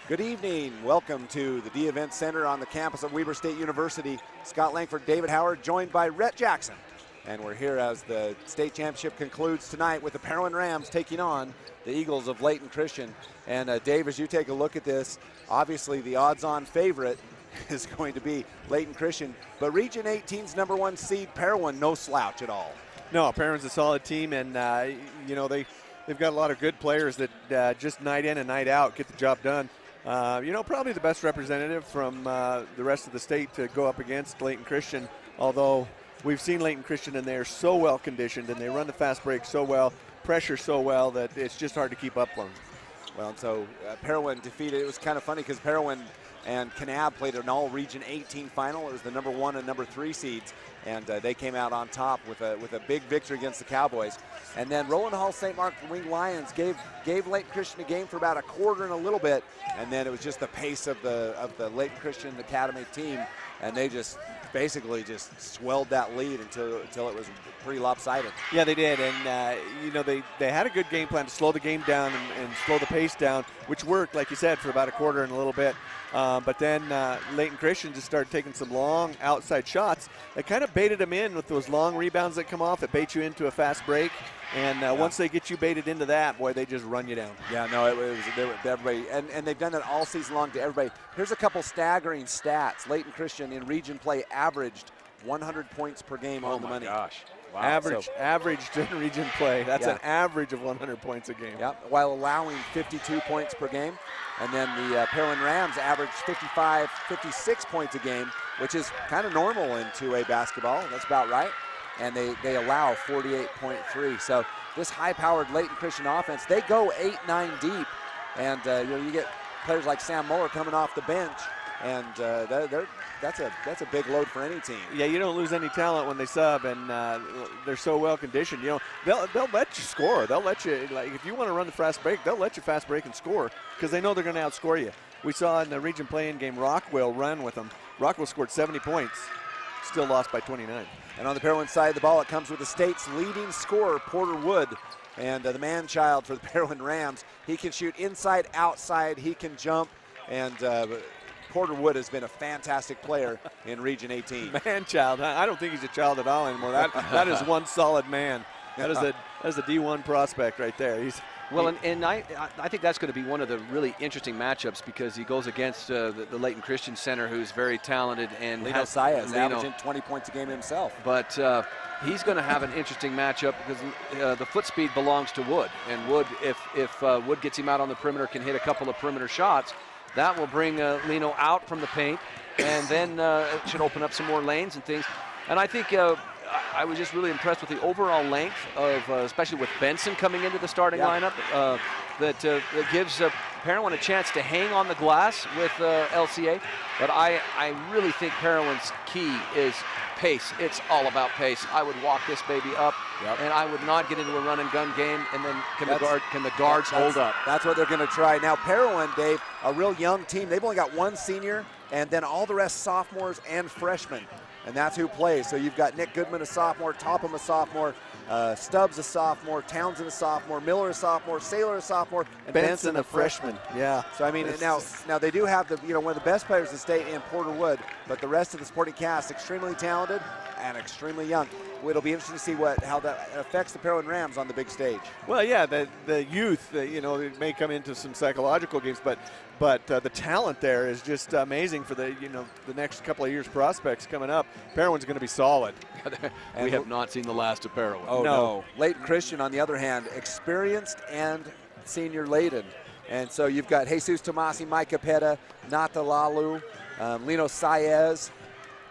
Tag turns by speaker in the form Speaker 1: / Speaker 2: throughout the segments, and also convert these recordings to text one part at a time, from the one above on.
Speaker 1: Good evening. Welcome to the D Event Center on the campus of Weber State University. Scott Langford, David Howard, joined by Rhett Jackson. And we're here as the state championship concludes tonight with the Parowan Rams taking on the Eagles of Layton Christian. And Dave, as you take a look at this, obviously the odds-on favorite is going to be Layton Christian. But Region 18's #1 seed, Parowan, no slouch at all.
Speaker 2: No, Parowan's a solid team, and you know they've got a lot of good players that just night in and night out get the job done. You know, probably the best representative from the rest of the state to go up against Layton Christian, although we've seen Layton Christian and they're so well conditioned and they run the fast break so well, pressure so well that it's just hard to keep up on.
Speaker 1: Well, and so Parowan defeated. It was kind of funny because Parowan and Kanab played an all Region 18 final. It was the #1 and #3 seeds, and they came out on top with a big victory against the Cowboys. And then Roland Hall St. Mark Winged Lions gave Layton Christian a game for about a quarter and a little bit, and then it was just the pace of the Layton Christian Academy team, and they just basically just swelled that lead until it was pretty lopsided.
Speaker 2: Yeah, they did, and you know they had a good game plan to slow the game down and slow the pace down, which worked, like you said, for about a quarter and a little bit. But then Layton Christian just started taking some long outside shots that kind of baited them in with those long rebounds that come off that bait you into a fast break. And once they get you baited into that, boy, they just run you down.
Speaker 1: Yeah, no, everybody, and they've done that all season long to everybody. Here's a couple staggering stats. Layton Christian in region play averaged 100 points per game on the money.
Speaker 3: Oh, my gosh. Wow.
Speaker 2: Averaged in region play. That's an average of 100 points a game.
Speaker 1: Yeah, while allowing 52 points per game. And then the Parowan Rams averaged 56 points a game, which is kind of normal in 2A basketball. That's about right. And they allow 48.3. So this high-powered Layton Christian offense, they go 8-9 deep. And you get players like Sam Muller coming off the bench, and that's a big load for any team.
Speaker 2: Yeah, you don't lose any talent when they sub, and they're so well conditioned. You know, they'll let you score. They'll let you, like, if you want to run the fast break, they'll let you fast break and score because they know they're going to outscore you. We saw in the region play-in game Rockwell run with them. Rockwell scored 70 points, still lost by 29.
Speaker 1: And on the Parowan side of the ball, it comes with the state's leading scorer, Porter Wood. And the man-child for the Parowan Rams, he can shoot inside, outside, he can jump, and Porter Wood has been a fantastic player in Region 18.
Speaker 2: Man-child, I don't think he's a child at all anymore. That is one solid man. That is a D1 prospect right there.
Speaker 3: Well, and I think that's going to be one of the really interesting matchups because he goes against the Layton Christian center, who's very talented, and
Speaker 1: Lino Saez averaging 20 points a game himself.
Speaker 3: But he's going to have an interesting matchup because the foot speed belongs to Wood, and Wood, if Wood gets him out on the perimeter, can hit a couple of perimeter shots, that will bring Lino out from the paint, and then it should open up some more lanes and things. And I think I was just really impressed with the overall length of, especially with Benson coming into the starting lineup, that gives Parowan a chance to hang on the glass with LCA. But I really think Parowan's key is pace. It's all about pace. I would walk this baby up, and I would not get into a run and gun game. And then can the guards hold up?
Speaker 1: That's what they're going to try. Now Parowan, Dave, a real young team. They've only got one senior, and then all the rest sophomores and freshmen. And that's who plays. So you've got Nick Goodman, a sophomore, Topham, a sophomore, Stubbs, a sophomore, Townsend, a sophomore, Miller, a sophomore, Saylor, a sophomore, and Benson, a freshman.
Speaker 2: Yeah.
Speaker 1: So I mean, now they do have one of the best players in the state in Porter Wood, but the rest of the supporting cast extremely talented and extremely young. It'll be interesting to see how that affects the Parowan Rams on the big stage.
Speaker 2: Well, yeah, the youth, it may come into some psychological games, but the talent there is just amazing for the next couple of years prospects coming up. Parowan's going to be solid.
Speaker 3: We have not seen the last of Parowan.
Speaker 1: Oh, no. Layton Christian, on the other hand, experienced and senior Layton. And so you've got Jesus Tomasi, Micah Petta, Nata Lalu, Lino Saez.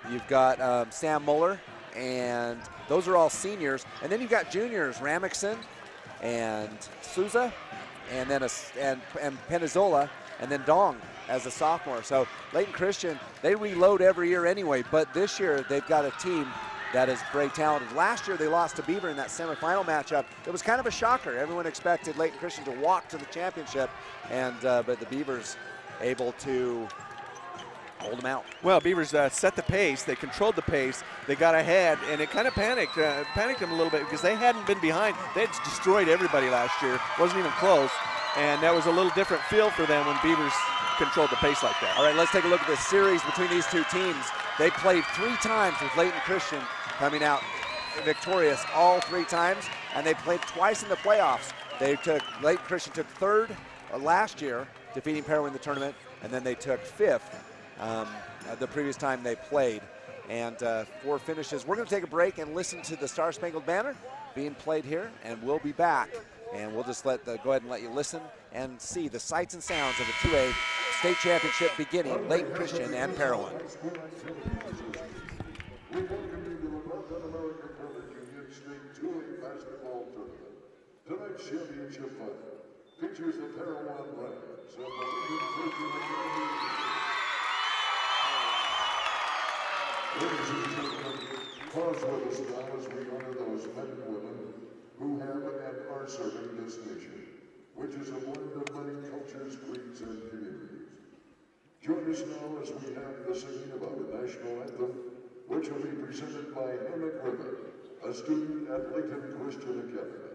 Speaker 1: You've got Sam Muller, and those are all seniors. And then you've got juniors, Ramixon and Souza, and then and Penizola, and then Dong as a sophomore. So Layton Christian, they reload every year anyway, but this year they've got a team that is very talented. Last year they lost to Beaver in that semifinal matchup. It was kind of a shocker. Everyone expected Layton Christian to walk to the championship, and but the Beavers able to hold them out.
Speaker 2: Well, Beavers set the pace. They controlled the pace. They got ahead, and it kind of panicked them a little bit because they hadn't been behind. They had destroyed everybody last year. Wasn't even close, and that was a little different feel for them when Beavers controlled the pace like that.
Speaker 1: All right, let's take a look at the series between these two teams. They played 3 times with Layton Christian coming out victorious all 3 times, and they played twice in the playoffs. Layton Christian took 3rd last year, defeating Parowan in the tournament, and then they took 5th the previous time they played. And 4 finishes. We're going to take a break and listen to the Star Spangled Banner being played here, and we'll be back. And we'll just go ahead and let you listen and see the sights and sounds of the 2A state championship beginning, Layton Christian and Parowan.
Speaker 4: Tonight's championship fight features the Parowan Rams of the Ladies and gentlemen, pause with us now as we honor those men and women who have and are serving this nation, which is a blend of many cultures, creeds, and communities. Join us now as we have the singing of our national anthem, which will be presented by Emmett Ribbon, a student at Layton Christian Academy.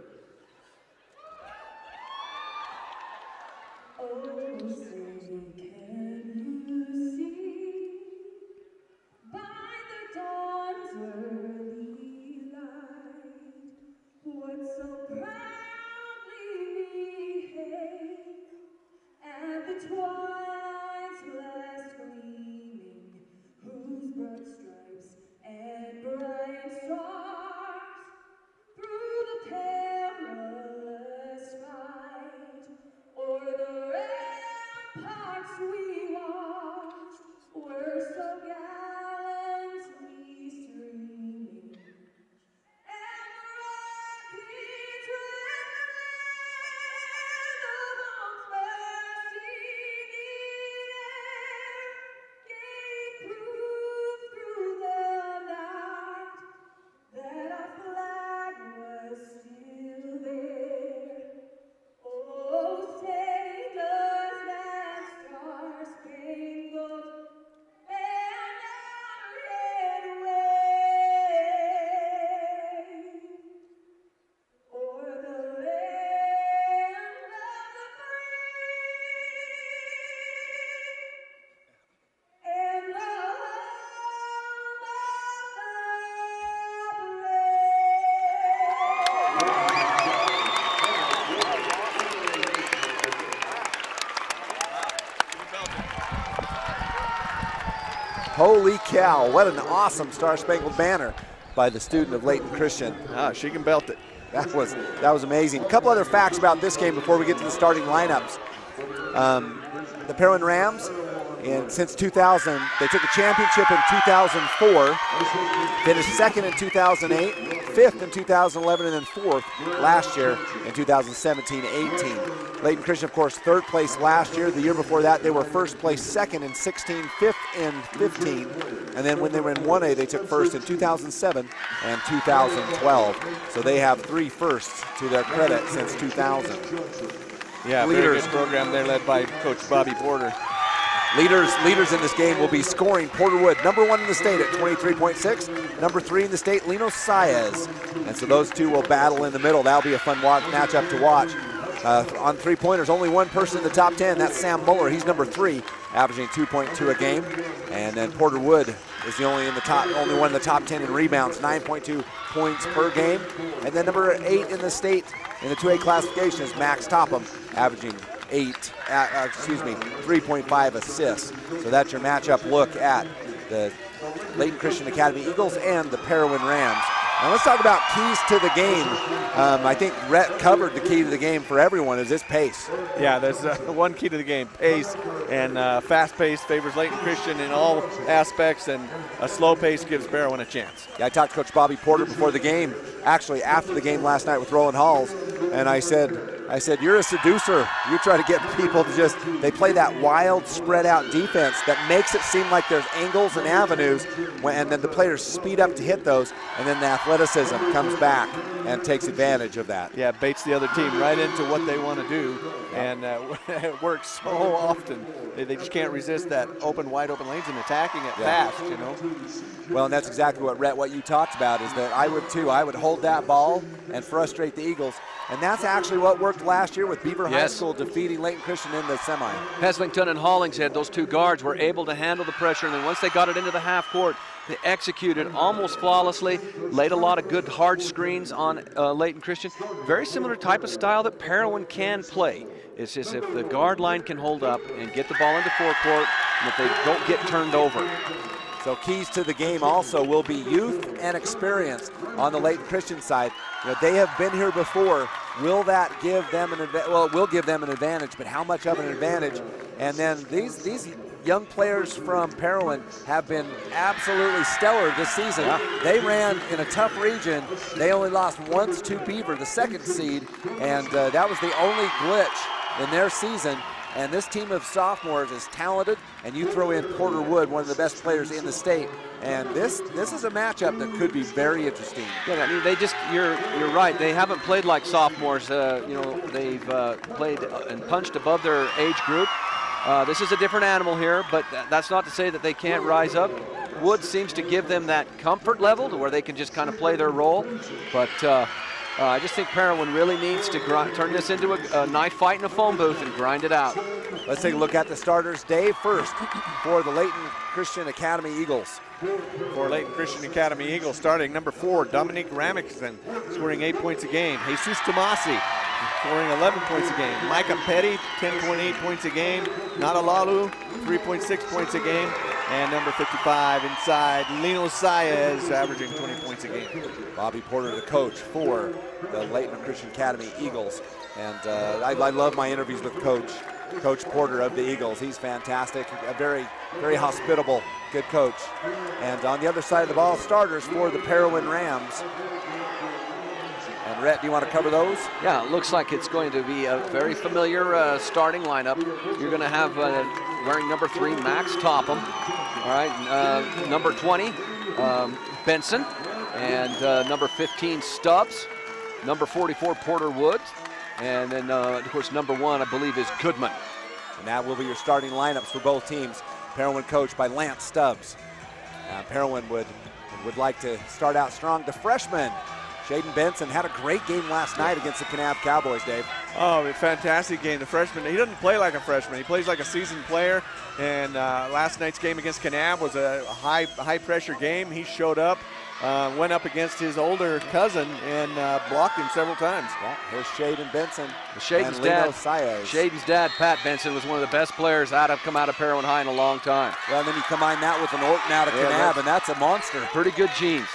Speaker 5: Oh, say, can you see by the dawn's early light what so proudly we hailed, and the twilight's last gleaming, whose broad stripes and bright stars through the perilous fight o'er the ramparts we watched were so gallantly streaming, and the rockets red the bombs bursting in air gave proof through the night that our flag was still there. Oh, say does that star-spangled banner yet wave o'er the land of the free and the home
Speaker 1: Holy cow, what an awesome Star Spangled Banner by the student of Layton Christian.
Speaker 2: Ah, she can belt it.
Speaker 1: That was amazing. A couple other facts about this game before we get to the starting lineups. The Parowan Rams, and since 2000, they took a championship in 2004, finished 2nd in 2008, 5th in 2011, and then 4th last year in 2017-18. Layton Christian, of course, 3rd place last year. The year before that, they were 1st place, 2nd in 16, 5th in 15, and then when they were in 1A, they took 1st in 2007 and 2012. So they have 3 firsts to their credit since 2000.
Speaker 2: Yeah, very good program there led by Coach Bobby Porter.
Speaker 1: Leaders in this game will be scoring Porter Wood, number 1 in the state at 23.6, number 3 in the state, Lino Saez. And so those two will battle in the middle. That'll be a fun matchup to watch. On 3-pointers, only one person in the top 10. That's Sam Muller. He's number 3, averaging 2.2 a game. And then Porter Wood is the only one in the top 10 in rebounds, 9.2 points per game. And then number 8 in the state in the 2A classification is Max Topham, averaging 3.5 assists. So that's your matchup look at the Layton Christian Academy Eagles and the Parowan Rams. Now let's talk about keys to the game. I think Rhett covered the key to the game for everyone is this pace.
Speaker 2: Yeah, there's one key to the game, pace, and fast pace favors Layton Christian in all aspects, and a slow pace gives Parowan a chance.
Speaker 1: Yeah, I talked to Coach Bobby Porter before the game, actually after the game last night with Roland Halls, and I said, you're a seducer. You try to get people to they play that wild, spread out defense that makes it seem like there's angles and avenues, and then the players speed up to hit those, and then the athleticism comes back and takes advantage of that.
Speaker 2: Yeah, baits the other team right into what they want to do, and it works so often. They just can't resist that wide open lanes and attacking it fast, you know.
Speaker 1: Well, and that's exactly what you talked about is that I would too. I would hold that ball and frustrate the Eagles, and that's actually what worked swept last year with Beaver High
Speaker 3: Yes.
Speaker 1: School defeating Layton Christian in the semi.
Speaker 3: Heslington and Hollingshead, those two guards, were able to handle the pressure, and then once they got it into the half court, they executed almost flawlessly, laid a lot of good hard screens on Layton Christian. Very similar type of style that Parowan can play. It's just if the guard line can hold up and get the ball into forecourt, and if they don't get turned over.
Speaker 1: So keys to the game also will be youth and experience on the Layton Christian side. You know, they have been here before. Will that give them an advantage? Well, it will give them an advantage, but how much of an advantage? And then these young players from Parowan have been absolutely stellar this season.
Speaker 3: Yeah.
Speaker 1: They ran in a tough region. They only lost once to Beaver, the second seed, and that was the only glitch in their season. And this team of sophomores is talented, and you throw in Porter Wood, one of the best players in the state, and this is a matchup that could be very interesting.
Speaker 3: Yeah, I mean, they just, you're right. They haven't played like sophomores. You know, they've played and punched above their age group. This is a different animal here, but that's not to say that they can't rise up. Wood seems to give them that comfort level to where they can just kind of play their role, but I just think Parowan really needs to turn this into a knife fight in a phone booth and grind it out.
Speaker 1: Let's take a look at the starters. Dave first for the Layton Christian Academy Eagles.
Speaker 2: For Layton Christian Academy Eagles, starting number 4, Dominique Ramixson, scoring 8 points a game. Jesus Tomasi, scoring 11 points a game. Micah Petty, 10.8 points a game. Natalalu, 3.6 points a game. And number 55 inside, Lino Saez, averaging 20 points a game.
Speaker 1: Bobby Porter, the coach for the Layton Christian Academy Eagles. And I love my interviews with Coach Porter of the Eagles. He's fantastic, a very, very hospitable, good coach. And on the other side of the ball, starters for the Parowan Rams. And Rhett, do you want to cover those?
Speaker 3: Yeah, it looks like it's going to be a very familiar starting lineup. You're going to have wearing number 3, Max Topham. All right, number 20, Benson. And number 15, Stubbs. Number 44, Porter Wood. And then, of course, number 1, I believe, is Goodman.
Speaker 1: And that will be your starting lineups for both teams. Parowan coached by Lance Stubbs. Parowan would like to start out strong. The freshman, Shaden Benson, had a great game last night against the Kanab Cowboys, Dave.
Speaker 2: Oh, a fantastic game. The freshman, he doesn't play like a freshman. He plays like a seasoned player. And last night's game against Kanab was a high pressure game. He showed up, went up against his older cousin and blocked him several times.
Speaker 1: Yeah, here's Shaden Benson.
Speaker 3: Shaden's
Speaker 1: and Lino
Speaker 3: dad,
Speaker 1: Saez.
Speaker 3: Shaden's dad, Pat Benson, was one of the best players come out of Parowan High in a long time.
Speaker 1: Well, and then you combine that with an Orton out of Kanab, and that's a monster.
Speaker 3: Pretty good genes.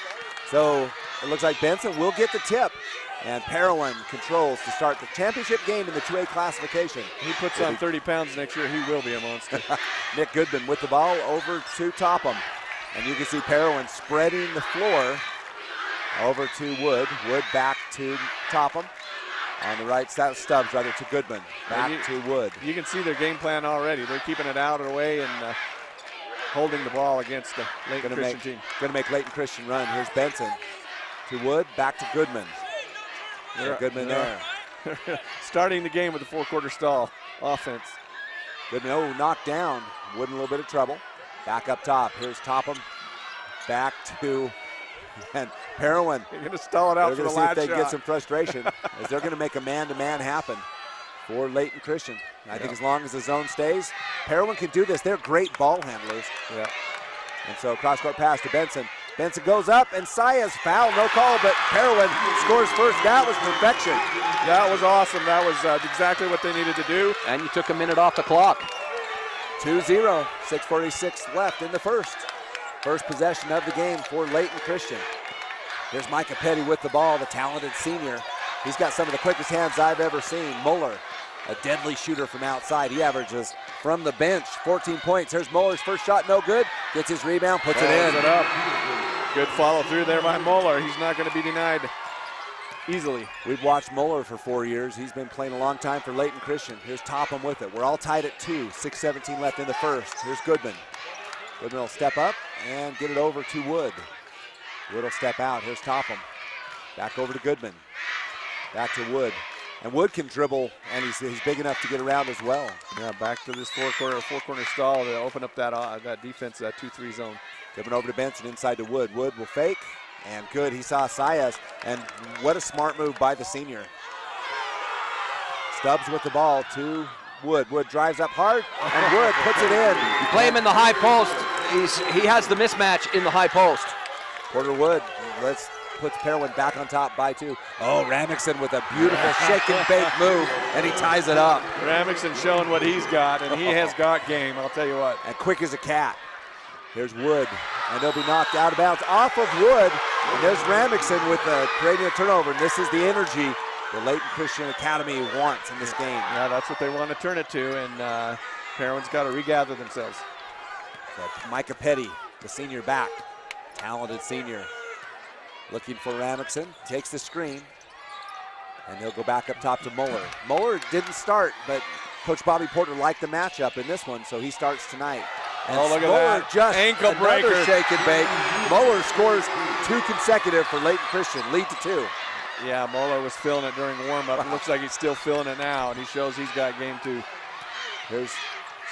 Speaker 1: So it looks like Benson will get the tip. And Parowan controls to start the championship game in the 2A classification.
Speaker 2: He puts on 30 pounds next year, he will be a monster.
Speaker 1: Nick Goodman with the ball over to Topham. And you can see Parowan spreading the floor over to Wood. Wood back to Topham. On the right side, Stubbs rather to Goodman. Back to Wood.
Speaker 2: You can see their game plan already. They're keeping it out and away and holding the ball against the Layton Christian team.
Speaker 1: Going to make Layton Christian run. Here's Benson to Wood, back to Goodman. Goodman there.
Speaker 2: Starting the game with a 4-quarter stall offense.
Speaker 1: Goodman, knocked down. Wood in a little bit of trouble. Back up top. Here's Topham. Back to and Parowan.
Speaker 2: They're going to stall it out for the last shot.
Speaker 1: They're going to see if they can get some frustration as they're going to make a man-to-man happen for Layton Christian. I think as long as the zone stays, Parowan can do this. They're great ball handlers.
Speaker 2: Yeah.
Speaker 1: And so cross-court pass to Benson. Benson goes up, and Saez foul, no call, but Parowan scores first. That was perfection.
Speaker 2: That was awesome. That was exactly what they needed to do.
Speaker 3: And you took a minute off the clock.
Speaker 1: 2-0, 6:46 left in the first. First possession of the game for Layton Christian. Here's Micah Petty with the ball, the talented senior. He's got some of the quickest hands I've ever seen. Muller, a deadly shooter from outside. He averages from the bench 14 points. Here's Muller's first shot, no good. Gets his rebound, puts it in.
Speaker 2: It up. Good follow through there by Muller. He's not going to be denied easily.
Speaker 1: We've watched Muller for 4 years. He's been playing a long time for Layton Christian. Here's Topham with it. We're all tied at 2, 6:17 left in the first. Here's Goodman. Goodman will step up and get it over to Wood. Wood will step out. Here's Topham. Back over to Goodman. Back to Wood. And Wood can dribble, and he's big enough to get around as well.
Speaker 2: Yeah, back to this four-corner stall to open up that defense, that 2-3 zone.
Speaker 1: Given over to Benson, inside to Wood. Wood will fake, and good. He saw Saez, and what a smart move by the senior. Stubbs with the ball to Wood. Wood drives up hard, and Wood puts it in.
Speaker 3: You play him in the high post. He has the mismatch in the high post.
Speaker 1: Porter Wood puts Parowan back on top by 2. Oh, Ramixon with a beautiful shake and bake move, and he ties it up.
Speaker 2: Ramixon showing what he's got, and he has got game, I'll tell you what.
Speaker 1: And quick as a cat. Here's Wood, and he'll be knocked out of bounds off of Wood. And there's Ramixon with creating a turnover, and this is the energy the Layton Christian Academy wants in this game.
Speaker 2: Yeah, that's what they want to turn it to, and Parowan's got to regather themselves.
Speaker 1: So Micah Petty, the senior back, talented senior. Looking for Ramixon, takes the screen, and he'll go back up top to Muller. Muller didn't start, but Coach Bobby Porter liked the matchup in this one, so he starts tonight. And
Speaker 2: oh, look at
Speaker 1: Muller
Speaker 2: that.
Speaker 1: Just
Speaker 2: ankle
Speaker 1: another
Speaker 2: breaker.
Speaker 1: Shake and bake. Muller scores 2 consecutive for Layton Christian, lead to 2.
Speaker 2: Yeah, Muller was feeling it during warm-up. It looks like he's still feeling it now, and he shows he's got game too.
Speaker 1: Here's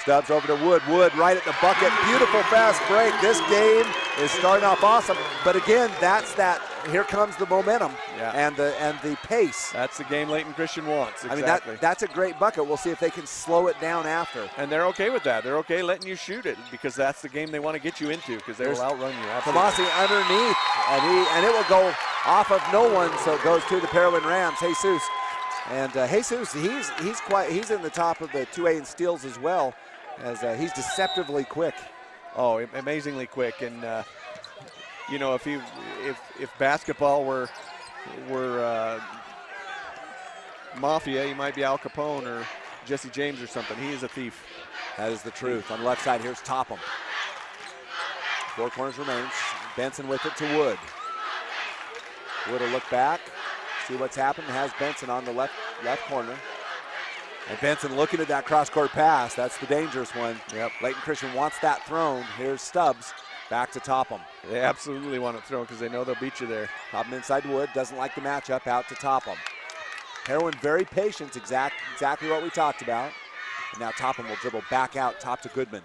Speaker 1: Stubbs over to Wood. Wood right at the bucket. Beautiful fast break. This game is starting off awesome. But again, here comes the momentum and the pace.
Speaker 2: That's the game Layton Christian wants. Exactly.
Speaker 1: I mean, that's a great bucket. We'll see if they can slow it down after.
Speaker 2: And they're okay with that. They're okay letting you shoot it because that's the game they want to get you into because they will outrun you.
Speaker 1: Tomasi underneath, and it will go off of no one, so it goes to the Parowan Rams. Jesus. And Jesus, he's in the top of the 2A in steals as well, as he's deceptively quick.
Speaker 2: Oh, amazingly quick. And you know, if basketball were mafia, he might be Al Capone or Jesse James or something. He is a thief.
Speaker 1: That is the truth. On the left side, here's Topham. 4 corners remains. Benson with it to Wood. Wood will look back, see what's happened. Has Benson on the left corner. And Benson looking at that cross-court pass. That's the dangerous one. Yep. Layton Christian wants that thrown. Here's Stubbs. Back to Topham.
Speaker 2: They absolutely want it thrown because they know they'll beat you there.
Speaker 1: Topham inside to Wood. Doesn't like the matchup. Out to Topham. Parowan very patient. Exactly what we talked about. And now Topham will dribble back out top to Goodman.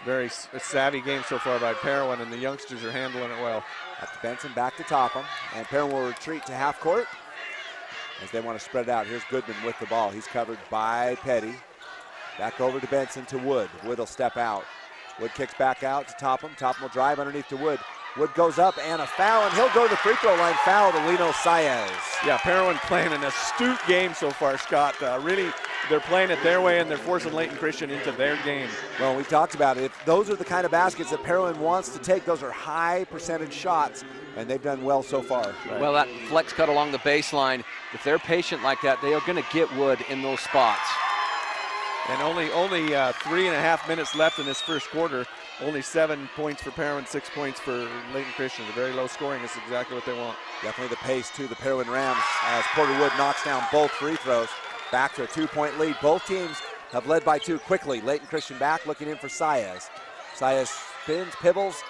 Speaker 2: Very savvy game so far by Parowan, and the youngsters are handling it well.
Speaker 1: Up to Benson, back to Topham. And Parowan will retreat to half court as they want to spread it out. Here's Goodman with the ball. He's covered by Petty. Back over to Benson to Wood. Wood will step out. Wood kicks back out to Topham. Topham will drive underneath to Wood. Wood goes up and a foul, and he'll go to the free throw line. Foul to Lino Saez.
Speaker 2: Yeah, Parowan playing an astute game so far, Scott. Really, they're playing it their way, and they're forcing Layton Christian into their game.
Speaker 1: Well, we talked about it. If those are the kind of baskets that Parowan wants to take, those are high percentage shots, and they've done well so far.
Speaker 3: Right. Well, that flex cut along the baseline, if they're patient like that, they are going to get Wood in those spots.
Speaker 2: And only 3.5 minutes left in this first quarter. Only 7 points for Parowan, 6 points for Layton Christian. Very low scoring is exactly what they want.
Speaker 1: Definitely the pace to the Parowan Rams as Porter Wood knocks down both free throws. Back to a 2-point lead. Both teams have led by 2 quickly. Layton Christian back looking in for Saez. Saez spins, pivots,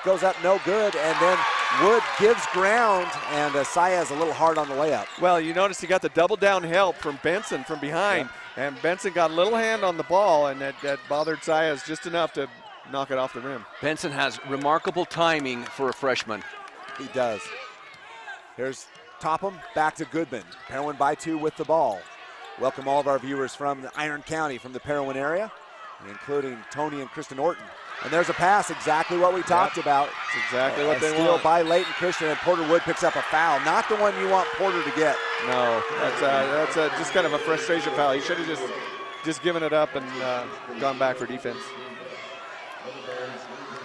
Speaker 1: goes up, no good, and then Wood gives ground, and Saez a little hard on the layup.
Speaker 2: Well, you notice he got the double down help from Benson from behind, and Benson got a little hand on the ball, and that bothered Saez just enough to knock it off the rim.
Speaker 3: Benson has remarkable timing for a freshman.
Speaker 1: He does. Here's Topham, back to Goodman. Parowan by 2 with the ball. Welcome all of our viewers from Iron County, from the Parowan area, including Tony and Kristen Orton. And there's a pass, exactly what we talked about.
Speaker 2: It's exactly what they
Speaker 1: steal
Speaker 2: want.
Speaker 1: by Layton Christian, and Porter Wood picks up a foul. Not the one you want Porter to get.
Speaker 2: No, that's just kind of a frustration foul. He should have just given it up and gone back for defense.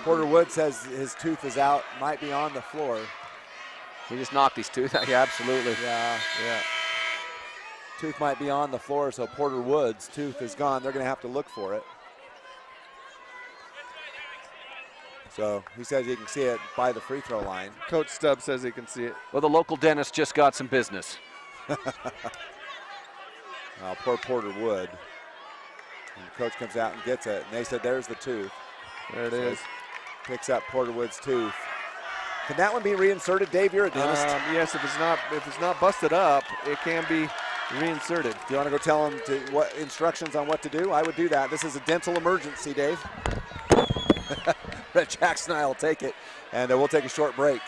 Speaker 1: Porter Wood says his tooth is out, might be on the floor.
Speaker 3: He just knocked his tooth out. Yeah, absolutely.
Speaker 1: Yeah. Tooth might be on the floor, so Porter Wood's tooth is gone. They're going to have to look for it. So he says he can see it by the free throw line.
Speaker 2: Coach Stubbs says he can see it.
Speaker 3: Well, the local dentist just got some business.
Speaker 1: Poor Porter Wood. And the coach comes out and gets it, and they said there's the tooth.
Speaker 2: There it is.
Speaker 1: Picks up Porter Wood's tooth. Can that one be reinserted, Dave? You're a dentist.
Speaker 2: Yes, if it's not busted up, it can be reinserted.
Speaker 1: Do you want to go tell them what instructions on what to do? I would do that. This is a dental emergency, Dave. Brett Jackson and I will take it, and we'll take a short break.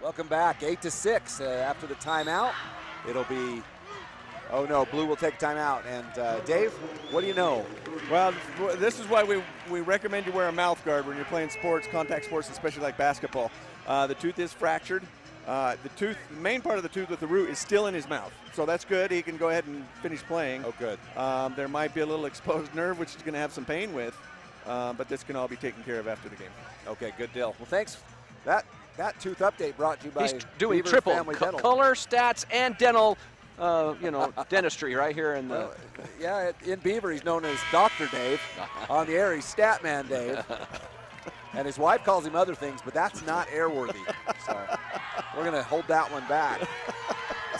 Speaker 1: Welcome back, 8-6 after the timeout. It'll be, oh no, Blue will take a timeout. And Dave, what do you know?
Speaker 2: Well, this is why we recommend you wear a mouth guard when you're playing sports, contact sports, especially like basketball. The tooth is fractured. The main part of the tooth with the root is still in his mouth. So that's good. He can go ahead and finish playing.
Speaker 1: Oh, good.
Speaker 2: There might be a little exposed nerve, which he's going to have some pain with. But this can all be taken care of after the game.
Speaker 1: Okay, good deal. Well, thanks. That tooth update brought to you by
Speaker 3: He's doing
Speaker 1: Beaver
Speaker 3: triple
Speaker 1: Family Dental.
Speaker 3: color, stats, and dental, dentistry right here in the.
Speaker 1: Well, yeah, in Beaver, he's known as Dr. Dave. On the air, he's Statman Dave. And his wife calls him other things, but that's not airworthy. So we're going to hold that one back.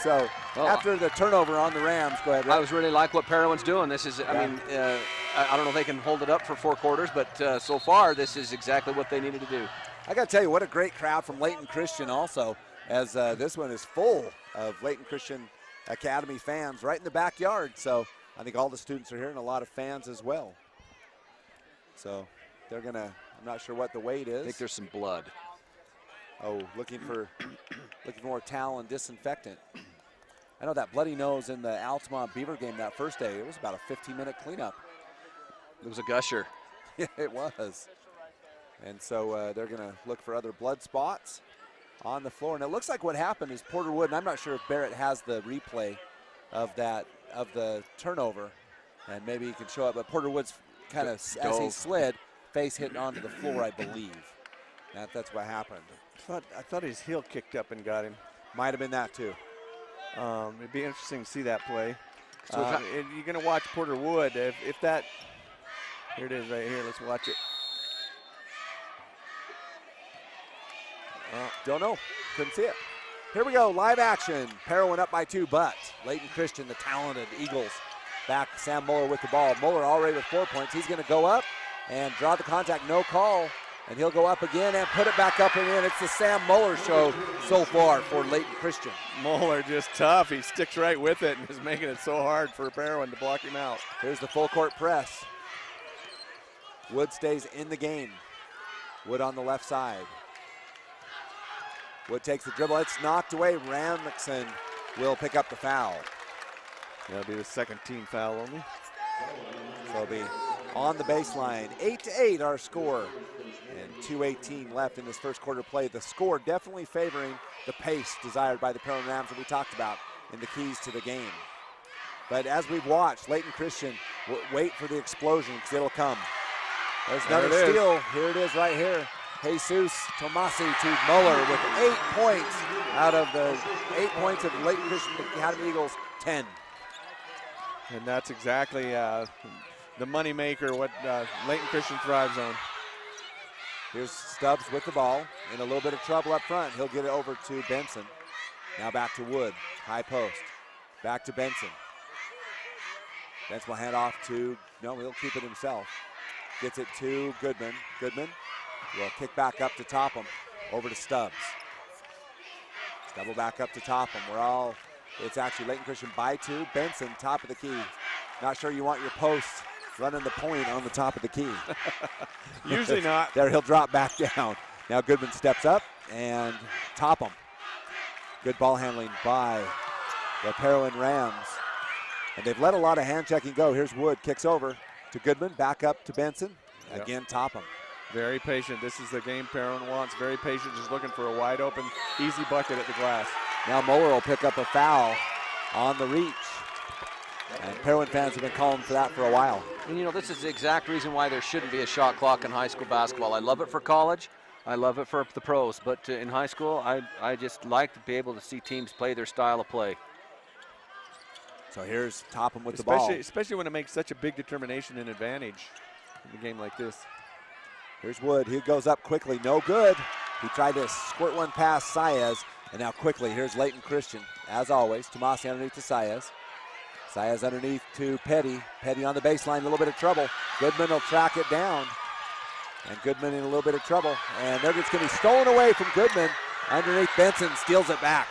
Speaker 1: So after the turnover on the Rams, go ahead, Rick.
Speaker 3: I was really like what Parowan's doing. This is, I mean, I don't know if they can hold it up for 4 quarters, but so far this is exactly what they needed to do.
Speaker 1: I got to tell you, what a great crowd from Layton Christian also, as this one is full of Layton Christian Academy fans right in the backyard. So I think all the students are here and a lot of fans as well. So they're going to, I'm not sure what the weight is.
Speaker 3: I think there's some blood.
Speaker 1: Oh, looking for more towel and disinfectant. I know that bloody nose in the Altamont Beaver game that first day, it was about a 15-minute cleanup.
Speaker 3: It was a gusher.
Speaker 1: Yeah, it was. And so they're going to look for other blood spots on the floor. And it looks like what happened is Porter Wood, and I'm not sure if Barrett has the replay of the turnover, and maybe he can show it, but Porter Wood's kind of, as he slid, face hit onto the floor, I believe. That's what happened.
Speaker 2: I thought his heel kicked up and got him.
Speaker 1: Might have been that too.
Speaker 2: It'd be interesting to see that play.
Speaker 3: So
Speaker 2: you're going to watch Porter Wood. If that, here it is right here. Let's watch it.
Speaker 1: Don't know. Couldn't see it. Here we go, live action. Parowan up by 2, but Layton Christian, the talented Eagles, back Sam Muller with the ball. Muller already with 4 points. He's going to go up and draw the contact, no call. And he'll go up again and put it back up and in. It's the Sam Muller show so far for Layton Christian.
Speaker 2: Muller just tough. He sticks right with it and is making it so hard for Parowan to block him out.
Speaker 1: Here's the full court press. Wood stays in the game. Wood on the left side. Wood takes the dribble. It's knocked away. Ramnickson will pick up the foul.
Speaker 2: That'll be the second team foul only.
Speaker 1: So it'll be on the baseline. 8-8 our score. And 2:18 left in this first quarter play. The score definitely favoring the pace desired by the Parowan Rams that we talked about in the keys to the game. But as we've watched, Layton Christian will wait for the explosion because it'll come. There's another steal. Here it is right here. Jesus Tomasi to Muller with 8 points out of the 8 points of Layton Christian Academy Eagles, 10.
Speaker 2: And that's exactly the moneymaker, what Layton Christian thrives on.
Speaker 1: Here's Stubbs with the ball in a little bit of trouble up front. He'll get it over to Benson. Now back to Wood, high post. Back to Benson. Benson will hand off to, no, he'll keep it himself. Gets it to Goodman. Goodman will kick back up to Topham, over to Stubbs. Double back up to Topham. It's actually Layton Christian by 2. Benson, top of the key. Not sure you want your post running the point on the top of the key.
Speaker 2: Usually not.
Speaker 1: There, he'll drop back down. Now Goodman steps up and Topham. Good ball handling by the Parowan Rams. And they've let a lot of hand checking go. Here's Wood, kicks over to Goodman, back up to Benson. Again, Topham.
Speaker 2: Very patient. This is the game Parowan wants. Very patient, just looking for a wide open, easy bucket at the glass.
Speaker 1: Now Muller will pick up a foul on the reach. And Parowan fans have been calling for that for a while.
Speaker 3: And, this is the exact reason why there shouldn't be a shot clock in high school basketball. I love it for college. I love it for the pros. But in high school, I just like to be able to see teams play their style of play.
Speaker 1: So here's Topham with the ball.
Speaker 2: Especially when it makes such a big determination and advantage in a game like this.
Speaker 1: Here's Wood. He goes up quickly. No good. He tried to squirt one past Saez. And now quickly, here's Layton Christian. As always, Tomasi underneath to Saez. Saez underneath to Petty. Petty on the baseline, a little bit of trouble. Goodman will track it down. And Goodman in a little bit of trouble. And there it's going to be stolen away from Goodman. Underneath Benson, steals it back.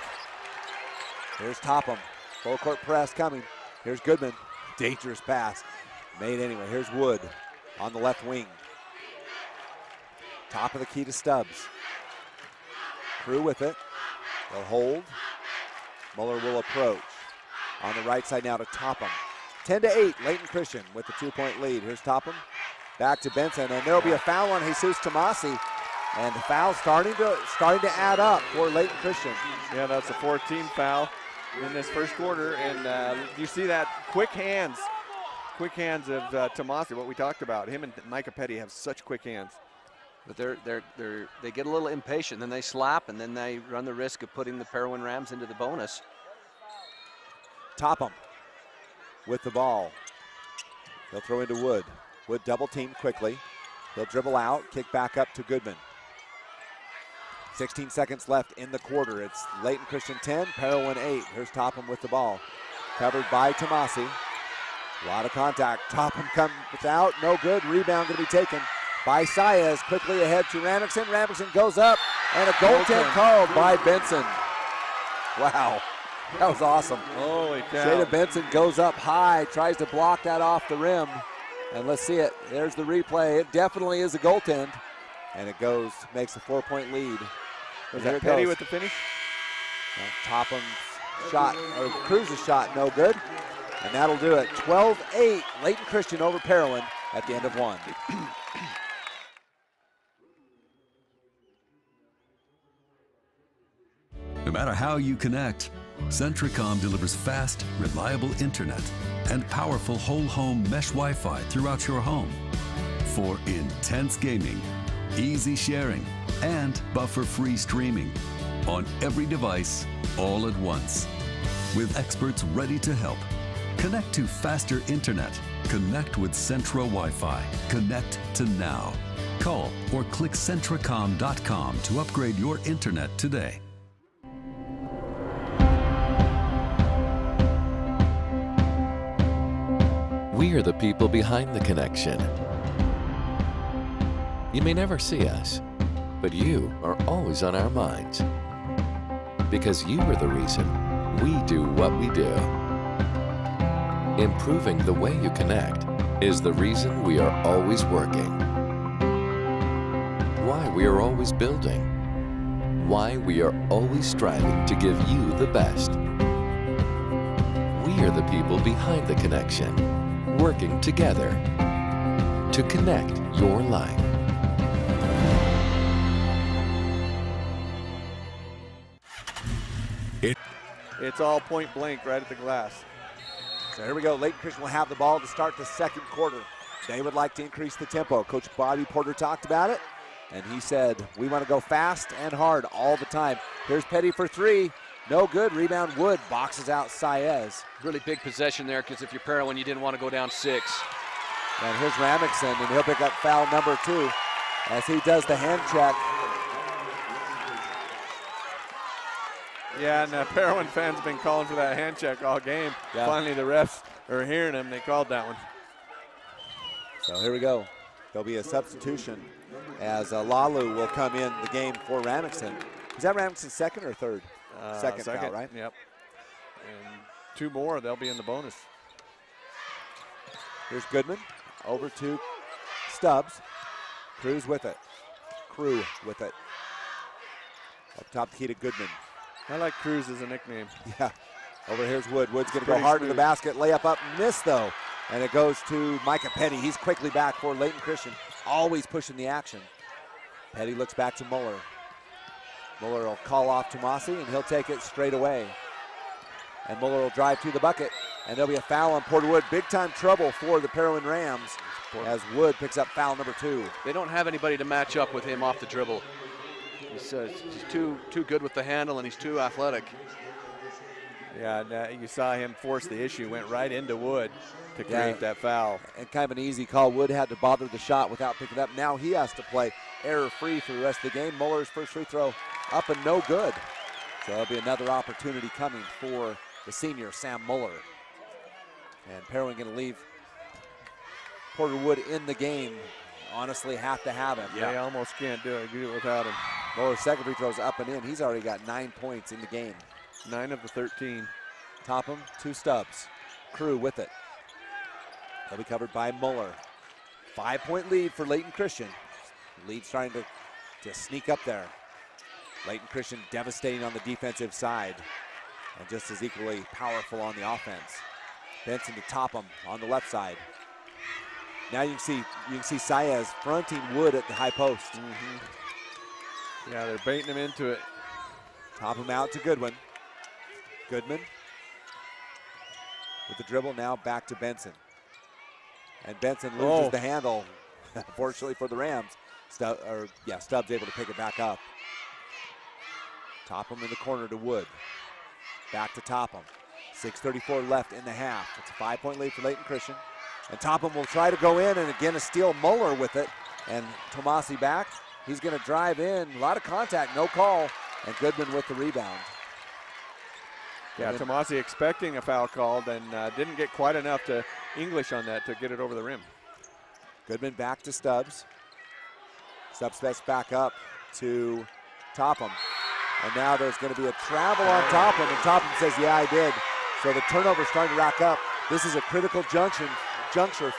Speaker 1: Here's Topham. Full court press coming. Here's Goodman. Dangerous pass. Made anyway. Here's Wood on the left wing. Top of the key to Stubbs. Crew with it. They'll hold. Muller will approach. On the right side now to Topham. 10-8, Layton Christian with the 2-point lead. Here's Topham. Back to Benson, and there'll be a foul on Jesus Tomasi. And the foul starting to add up for Layton Christian.
Speaker 2: Yeah, that's a 14 foul in this first quarter, and you see that quick hands of Tomasi, what we talked about. Him and Micah Petty have such quick hands.
Speaker 3: But they get a little impatient, then they slap, and then they run the risk of putting the Parowan Rams into the bonus.
Speaker 1: Topham with the ball. They'll throw into Wood. Wood double team quickly. He'll dribble out, kick back up to Goodman. 16 seconds left in the quarter. It's Layton Christian 10, Parowan 8. Here's Topham with the ball. Covered by Tomasi. A lot of contact. Topham comes out, no good. Rebound going to be taken by Saez. Quickly ahead to Ramixon. Ramixon goes up, and a goaltend called by Benson. Wow, that was awesome.
Speaker 2: Holy cow.
Speaker 1: Shada Benson goes up high, tries to block that off the rim. And let's see it. There's the replay. It definitely is a goaltend. And it goes, makes a 4-point lead.
Speaker 2: Was that Petty with the finish?
Speaker 1: Topham's shot, or Cruz's shot, no good. And that'll do it. 12-8, Layton Christian over Parowan at the end of one.
Speaker 6: No matter how you connect, Centricom delivers fast, reliable internet and powerful whole home mesh Wi-Fi throughout your home for intense gaming, easy sharing, and buffer-free streaming on every device all at once. With experts ready to help. Connect to faster internet. Connect with Centra Wi-Fi. Connect to now. Call or click Centracom.com to upgrade your internet today.
Speaker 7: We are the people behind the connection. You may never see us, but you are always on our minds. Because you are the reason we do what we do. Improving the way you connect is the reason we are always working. Why we are always building. Why we are always striving to give you the best. We are the people behind the connection, working together to connect your life.
Speaker 2: It's all point blank right at the glass.
Speaker 1: So here we go. Layton Christian will have the ball to start the second quarter. They would like to increase the tempo. Coach Bobby Porter talked about it, and he said, we want to go fast and hard all the time. Here's Petty for three. No good. Rebound Wood boxes out Saez.
Speaker 3: Really big possession there, because if you're Parowan, you didn't want to go down 6.
Speaker 1: And here's Ramixon, and he'll pick up foul number 2 as he does the hand check.
Speaker 2: Yeah, and Parowan fans have been calling for that hand check all game.
Speaker 1: Yeah.
Speaker 2: Finally, the refs are hearing him. They called that one.
Speaker 1: So here we go. There'll be a substitution as Lalu will come in the game for Ramixon. Is that Ramixon's second or third? Second foul, right?
Speaker 2: Yep. And 2 more, they'll be in the bonus.
Speaker 1: Here's Goodman over to Stubbs. Cruz with it. Crew with it. Up top the key to Goodman.
Speaker 2: I like Cruz as a nickname.
Speaker 1: Yeah. Over here's Wood. Wood's going to go
Speaker 2: Pretty
Speaker 1: hard to the
Speaker 2: smooth.
Speaker 1: basket. Layup up, miss though. And it goes to Micah Petty. He's quickly back for Layton Christian. Always pushing the action. Petty looks back to Muller. Muller will call off Tomasi, and he'll take it straight away. And Muller will drive to the bucket, and there'll be a foul on Porter Wood. Big time trouble for the Parowan Rams as Wood picks up foul number 2.
Speaker 3: They don't have anybody to match up with him off the dribble. He's too good with the handle, and he's too athletic.
Speaker 2: Yeah, and, you saw him force the issue, went right into Wood to create that foul.
Speaker 1: And kind of an easy call. Wood had to bother the shot without picking it up. Now he has to play error-free for the rest of the game. Muller's first free throw up and no good. So there'll be another opportunity coming for the senior, Sam Muller. And Parowan going to leave Porter Wood in the game. Honestly, have to have him.
Speaker 2: Yeah, they almost can't do it without him.
Speaker 1: Muller's second free throw's up and in. He's already got 9 points in the game.
Speaker 2: 9 of the 13.
Speaker 1: Topham to Stubbs. Crew with it. They'll be covered by Muller. 5-point lead for Layton Christian. Lead's trying to sneak up there. Layton Christian devastating on the defensive side and just as equally powerful on the offense. Benson to Topham on the left side. Now you can see Saez fronting Wood at the high post.
Speaker 2: Yeah, they're baiting him into it.
Speaker 1: Topham out to Goodwin. Goodman with the dribble, now back to Benson. And Benson loses the handle, fortunately for the Rams. Stubbs able to pick it back up. Topham in the corner to Wood. Back to Topham. 6:34 left in the half. It's a 5-point lead for Layton Christian. And Topham will try to go in, and again a steal. Muller with it. And Tomasi back. He's going to drive in. A lot of contact, no call. And Goodman with the rebound.
Speaker 2: Yeah, Tomasi expecting a foul called and didn't get quite enough to English on that to get it over the rim.
Speaker 1: Goodman back to Stubbs. Stubbs steps back up to Topham. And now there's going to be a travel on Topham, and Topham says, yeah, I did. So the turnover's starting to rack up. This is a critical juncture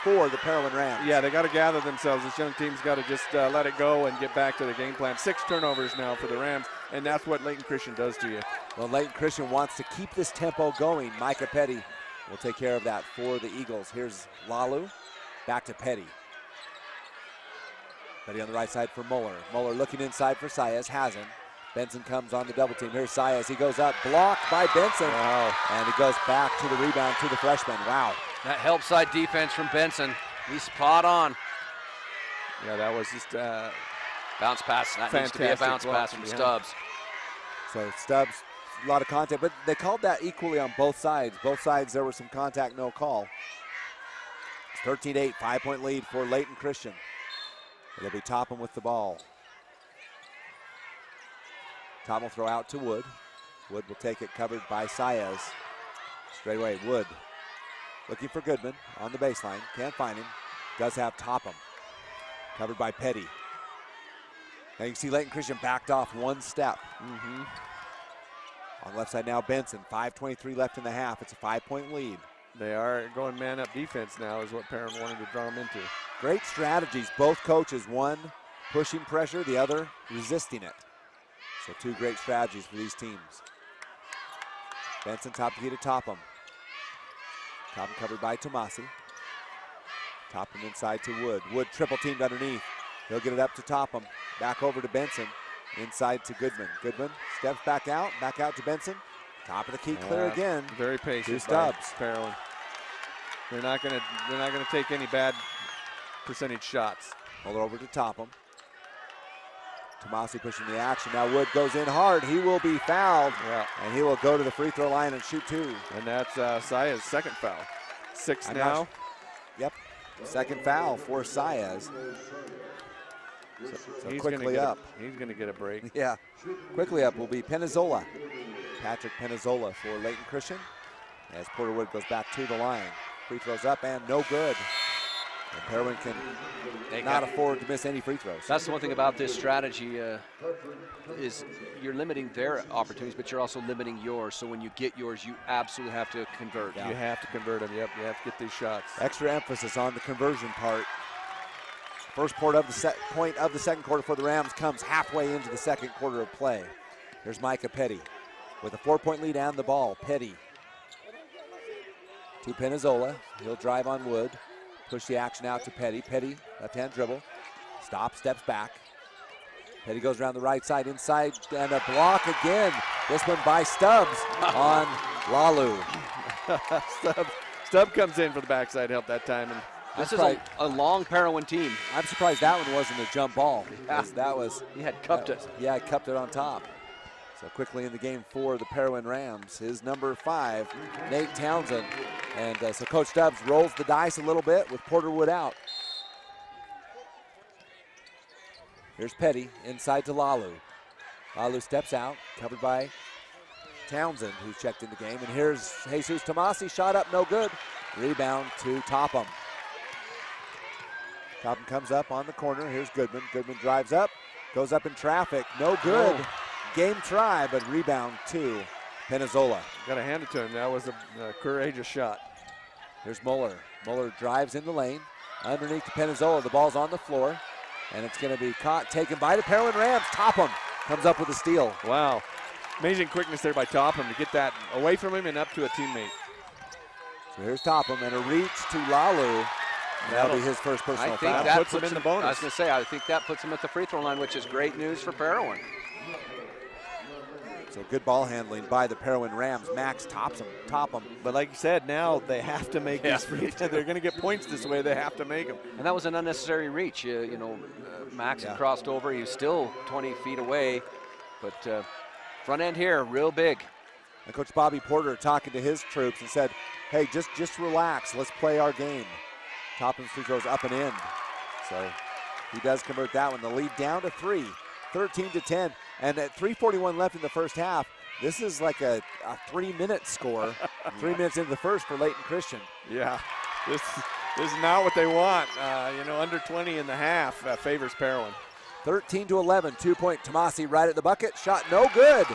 Speaker 1: for the Parowan Rams.
Speaker 2: Yeah, they got to gather themselves. This young team's got to just let it go and get back to the game plan. 6 turnovers now for the Rams, and that's what Layton Christian does to you.
Speaker 1: Well, Layton Christian wants to keep this tempo going. Micah Petty will take care of that for the Eagles. Here's Lalu, back to Petty. Petty on the right side for Muller. Muller looking inside for Saez, has him. Benson comes on the double team. Here's Saez. He goes up, blocked by Benson.
Speaker 3: Wow.
Speaker 1: And he goes back to the rebound to the freshman. Wow.
Speaker 3: That help side defense from Benson. He's spot on.
Speaker 2: Yeah, that was just
Speaker 3: bounce pass. That needs to be a bounce pass from Stubbs.
Speaker 1: So Stubbs, a lot of contact, but they called that equally on both sides. Both sides, there was some contact, no call. It's 13-8, 5-point lead for Layton Christian. It'll be Topham with the ball. Tom will throw out to Wood. Wood will take it, covered by Saez. Straight away, Wood looking for Goodman on the baseline. Can't find him. Does have Topham. Covered by Petty. Now you can see Layton Christian backed off one step. On the left side now, Benson. 5:23 left in the half. It's a 5-point lead.
Speaker 2: They are going man-up defense now is what Parowan wanted to draw them into.
Speaker 1: Great strategies. Both coaches, one pushing pressure, the other resisting it. So 2 great strategies for these teams. Benson top key to Topham. Topham covered by Tomasi. Topham inside to Wood. Wood triple teamed underneath. He'll get it up to Topham. Back over to Benson. Inside to Goodman. Goodman steps back out to Benson. Top of the key clear again.
Speaker 2: Very patient.
Speaker 1: To Stubbs.
Speaker 2: Parowan. They're not gonna take any bad percentage shots.
Speaker 1: Pull it over to Topham. Tomasi pushing the action. Now Wood goes in hard. He will be fouled.
Speaker 2: Yeah.
Speaker 1: And he will go to the free throw line and shoot 2.
Speaker 2: And that's Saez's second foul. 6 now.
Speaker 1: Yep. Second foul for Saez. So
Speaker 2: He's
Speaker 1: quickly up.
Speaker 2: He's going to get a break.
Speaker 1: Yeah. Quickly up will be Penizzola. Patrick Penizzola for Layton Christian. As Porter Wood goes back to the line. Free throws up and no good. And Parowan can not afford to miss any free throws.
Speaker 3: That's the one thing about this strategy is you're limiting their opportunities, but you're also limiting yours. So when you get yours, you absolutely have to convert.
Speaker 2: You have to convert them. Yep, you have to get these shots.
Speaker 1: Extra emphasis on the conversion part. First point of the second quarter for the Rams comes halfway into the second quarter of play. Here's Micah Petty with a 4-point lead and the ball. Petty to Penizzola. He'll drive on Wood. Push the action out to Petty. Petty, left-hand dribble. Stop, steps back. Petty goes around the right side, inside, and a block again. This one by Stubbs on Lalu.
Speaker 2: Stubb comes in for the backside help that time. And
Speaker 3: this is a long Parowan team.
Speaker 1: I'm surprised that one wasn't a jump ball. That was,
Speaker 3: he had cupped it.
Speaker 1: Yeah, cupped it on top. So quickly in the game for the Parowan Rams, his number 5, Nate Townsend. And so Coach Stubbs rolls the dice a little bit with Porter Wood out. Here's Petty inside to Lalu. Lalu steps out, covered by Townsend, who's checked in the game. And here's Jesus Tomasi, shot up, no good. Rebound to Topham. Topham comes up on the corner. Here's Goodman. Goodman drives up, goes up in traffic, no good. Game try, but rebound to Penizzola.
Speaker 2: Got to hand it to him. That was a courageous shot.
Speaker 1: Here's Muller. Muller drives in the lane. Underneath to Penizzola. The ball's on the floor. And it's going to be caught, taken by the Parowan Rams. Topham comes up with a steal.
Speaker 2: Wow. Amazing quickness there by Topham to get that away from him and up to a teammate.
Speaker 1: So here's Topham and a reach to Lalu. That'll be his first personal
Speaker 3: I think
Speaker 1: foul.
Speaker 3: that
Speaker 2: puts him in the bonus.
Speaker 3: I was going to say, I think that puts him at the free throw line, which is great news for Parowan.
Speaker 1: So good ball handling by the Parowan Rams. Max Topham.
Speaker 2: But like you said, now they have to make these free throws. They're going to get points this way. They have to make them.
Speaker 3: And that was an unnecessary reach. Max had crossed over. He was still 20 feet away. But front end here, real big.
Speaker 1: And Coach Bobby Porter talking to his troops and said, hey, just relax. Let's play our game. Topham's free throws up and in. So he does convert that one. The lead down to 3, 13-10. And at 3:41 left in the first half, this is like a 3-minute score. 3 minutes into the first for Layton Christian.
Speaker 2: Yeah, this is not what they want. Under 20 in the half favors Parowan.
Speaker 1: 13-11, 2-point Tomasi right at the bucket. Shot no good.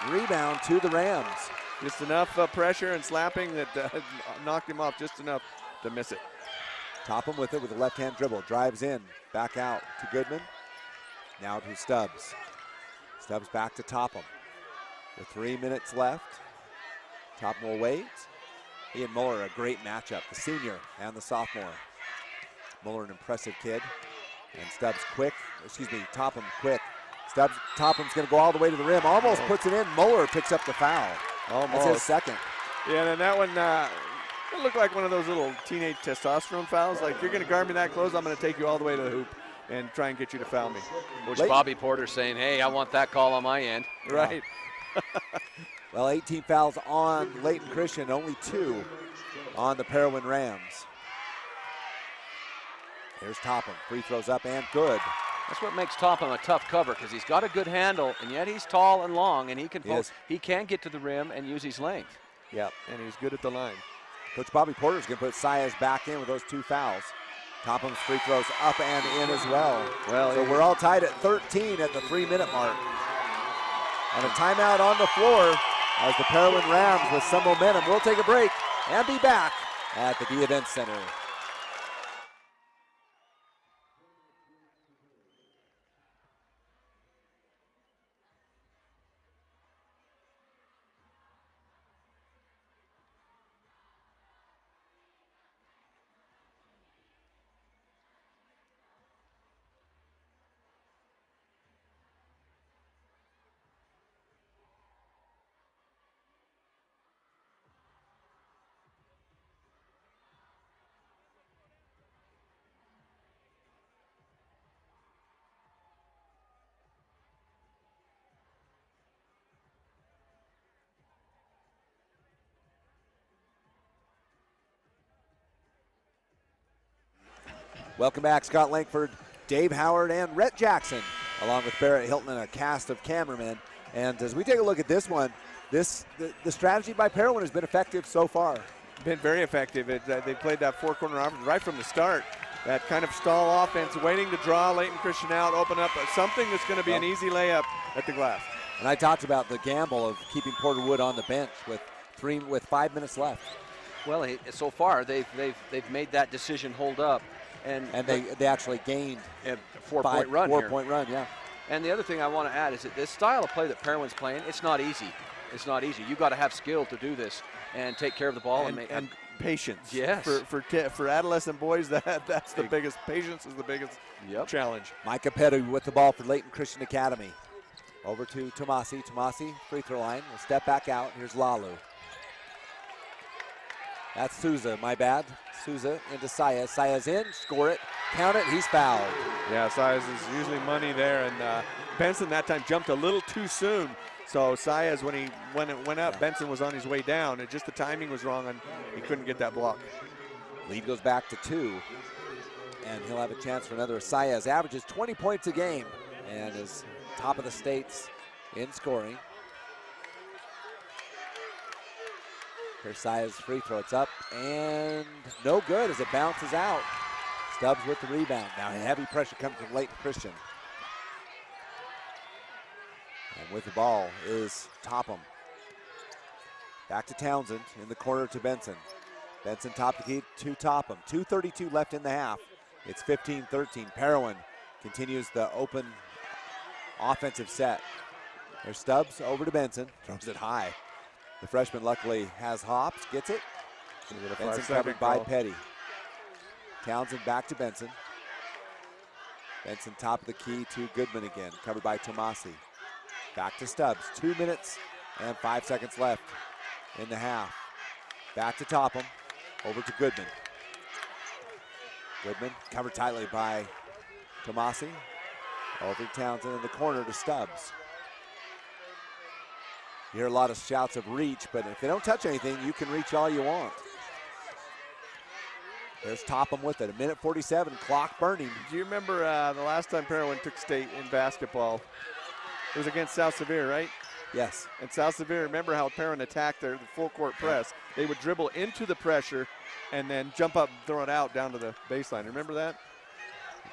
Speaker 1: Rebound to the Rams.
Speaker 2: Just enough pressure and slapping that knocked him off just enough to miss it.
Speaker 1: Topham with it with a left-hand dribble. Drives in, back out to Goodman. Now to Stubbs. Stubbs back to Topham. With 3 minutes left. Topham will wait. He and Muller, a great matchup. The senior and the sophomore. Muller, an impressive kid. And Stubbs Topham quick. Topham's going to go all the way to the rim. Almost puts it in. Muller picks up the foul.
Speaker 2: Almost.
Speaker 1: That's his second.
Speaker 2: Yeah, and that one, it looked like one of those little teenage testosterone fouls. Like, you're going to guard me that close, I'm going to take you all the way to the hoop and try and get you to foul me.
Speaker 3: Coach Bobby Porter saying, hey, I want that call on my end.
Speaker 2: Right.
Speaker 1: Well, 18 fouls on Layton Christian, only 2 on the Parowan Rams. Here's Topham, free throws up and good.
Speaker 3: That's what makes Topham a tough cover, because he's got a good handle, and yet he's tall and long, and he can get to the rim and use his length.
Speaker 2: Yep, and he's good at the line.
Speaker 1: Coach Bobby Porter's going to put Saez back in with those 2 fouls. Topham's free throws up and in as well. So we're all tied at 13 at the 3-minute mark. And a timeout on the floor as the Parowan Rams with some momentum. We'll take a break and be back at the D-Event Center. Welcome back, Scott Langford, Dave Howard, and Rhett Jackson, along with Barrett Hilton and a cast of cameramen. And as we take a look at this one, the strategy by Parowan has been effective so far.
Speaker 2: Been very effective. They played that 4-corner offense right from the start. That kind of stall offense, waiting to draw Layton Christian out, open up something that's going to be an easy layup at the glass.
Speaker 1: And I talked about the gamble of keeping Porter Wood on the bench with 5 minutes left.
Speaker 3: Well, so far they've made that decision hold up. And
Speaker 1: they actually gained
Speaker 3: a 4-point run.
Speaker 1: 4-point run, yeah.
Speaker 3: And the other thing I want to add is that this style of play that Parowan's playing, it's not easy. It's not easy. You've got to have skill to do this and take care of the ball
Speaker 2: and patience.
Speaker 3: Yes.
Speaker 2: For adolescent boys, that's the biggest. Patience is the biggest challenge.
Speaker 1: Micah Petty with the ball for Layton Christian Academy. Over to Tomasi. Tomasi, free throw line. Will step back out. Here's Lalu. That's Souza, my bad. Souza into Saez. Saez in, score it, count it, he's fouled.
Speaker 2: Yeah, Saez is usually money there, and Benson that time jumped a little too soon. So Saez, when it went up, Benson was on his way down. Just the timing was wrong, and he couldn't get that block.
Speaker 1: Lead goes back to 2, and he'll have a chance for another. Saez averages 20 points a game and is top of the states in scoring. Here's Saez's free throw. It's up and no good as it bounces out. Stubbs with the rebound. Now heavy pressure comes from Layton Christian. And with the ball is Topham. Back to Townsend in the corner to Benson. Benson top the key to Topham. 2:32 left in the half. It's 15-13. Parowan continues the open offensive set. There's Stubbs over to Benson, throws it high. The freshman luckily has hops, gets it. Benson covered by Petty. Townsend back to Benson. Benson top of the key to Goodman again, covered by Tomasi. Back to Stubbs, 2 minutes and 5 seconds left in the half. Back to Topham, over to Goodman. Goodman covered tightly by Tomasi. Over to Townsend in the corner to Stubbs. You hear a lot of shouts of reach, but if they don't touch anything, you can reach all you want. There's Topham with it, 1:47, clock burning.
Speaker 2: Do you remember the last time Parowan took state in basketball? It was against South Sevier, right?
Speaker 1: Yes.
Speaker 2: And South Sevier, remember how Parowan attacked their full court press? They would dribble into the pressure and then jump up and throw it out down to the baseline. Remember that?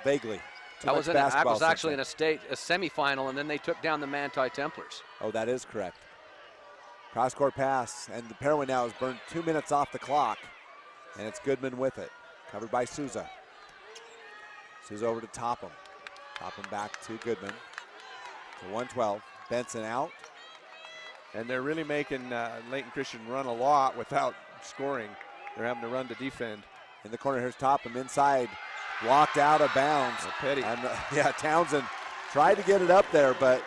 Speaker 1: Vaguely.
Speaker 3: I was actually in a semifinal, and then they took down the Manti Templars.
Speaker 1: Oh, that is correct. Cross-court pass, and the Parowan now has burned 2 minutes off the clock, and it's Goodman with it, covered by Souza. Souza over to Topham. Topham back to Goodman. To 112. Benson out.
Speaker 2: And they're really making Layton Christian run a lot without scoring. They're having to run to defend.
Speaker 1: In the corner, here's Topham inside. Blocked out of bounds.
Speaker 2: Petty.
Speaker 1: And, Townsend tried to get it up there, but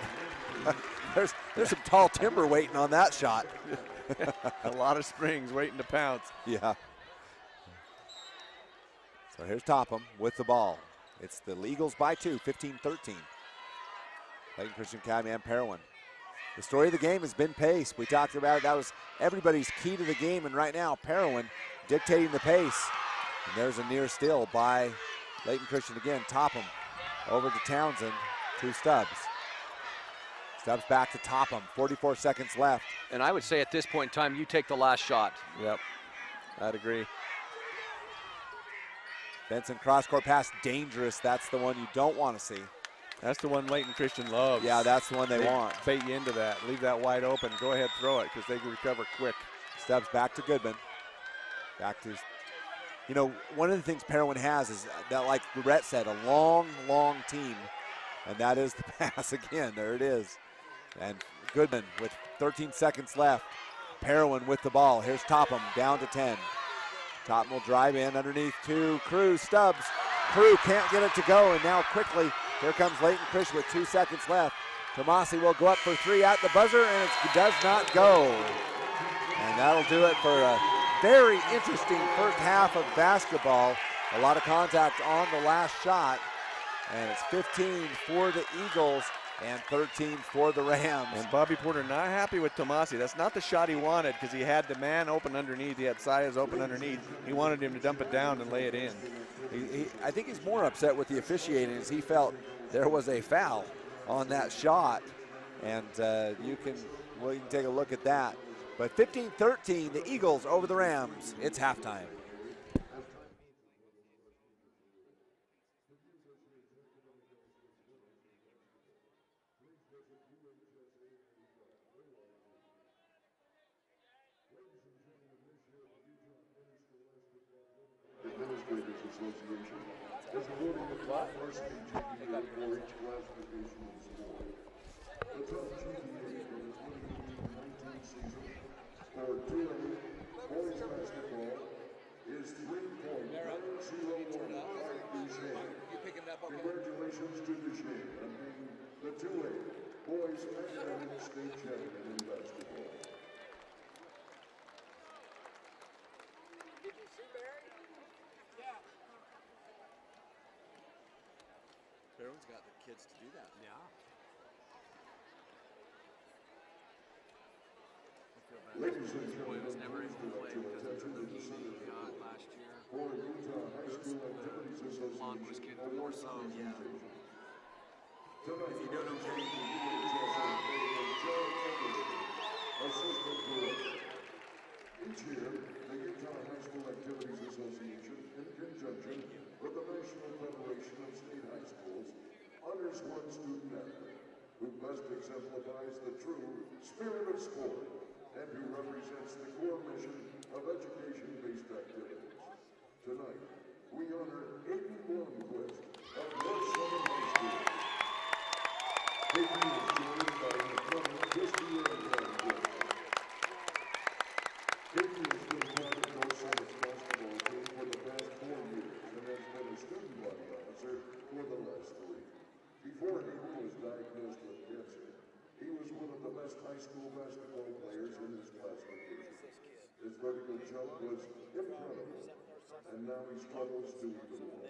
Speaker 1: there's some tall timber waiting on that shot.
Speaker 2: A lot of springs waiting to pounce.
Speaker 1: Yeah. So here's Topham with the ball. It's the Eagles by 2, 15-13. Layton Christian Academy and Parowan. The story of the game has been pace. We talked about it. That was everybody's key to the game, and right now Parowan dictating the pace. And there's a near steal by Layton Christian again. Topham over to Townsend to Stubbs. Stubbs back to Topham. 44 seconds left.
Speaker 3: And I would say at this point in time, you take the last shot.
Speaker 2: Yep, I'd agree.
Speaker 1: Benson cross-court pass, dangerous. That's the one you don't want to see.
Speaker 2: That's the one Layton Christian loves.
Speaker 1: Yeah, that's the one they want.
Speaker 2: Bait you into that. Leave that wide open. Go ahead, throw it, because they can recover quick.
Speaker 1: Stubbs back to Goodman. Back to, one of the things Parowan has is that, like Rhett said, a long, long team. And that is the pass again. There it is. And Goodman with 13 seconds left. Parowan with the ball. Here's Topham down to 10. Topham will drive in underneath to Crew. Stubbs. Crew can't get it to go, and now quickly here comes Layton Christian with 2 seconds left. Tomasi will go up for three at the buzzer, and it does not go. And that'll do it for a very interesting first half of basketball. A lot of contact on the last shot, and it's 15 for the Eagles and 13 for the Rams.
Speaker 2: And Bobby Porter not happy with Tomasi. That's not the shot he wanted, because he had the man open underneath. He had Sayas open underneath. He wanted him to dump it down and lay it in.
Speaker 1: I think he's more upset with the officiating, as he felt there was a foul on that shot. And you can take a look at that. But 15-13, the Eagles over the Rams. It's halftime.
Speaker 4: Administrators Association is awarding the top varsity GPA for each classification of sport. The top GPA for the 2018-19 season for 2A boys basketball is 3.901 Duchesne. Congratulations to Duchesne on being the 2A boys academic state champion in basketball.
Speaker 1: Everyone's got the kids to do that. Yeah.
Speaker 4: Ladies and gentlemen,
Speaker 3: was never able to play because of the leukemia he got last year.
Speaker 4: for Utah High School Activities
Speaker 3: Longquist
Speaker 4: Association
Speaker 3: kid before, so yeah.
Speaker 4: Tonight, if you don't know UHSAA Assistant Director. Each year, the Utah High School Activities Association, in conjunction with the National Federation of State High Schools, honors one student athlete who best exemplifies the true spirit of sport and who represents the core mission of education-based activities. Tonight, we honor Aiden Longquist of North Southern High School. best high school basketball players in his classification. His vertical jump was incredible, and now he struggles to even more.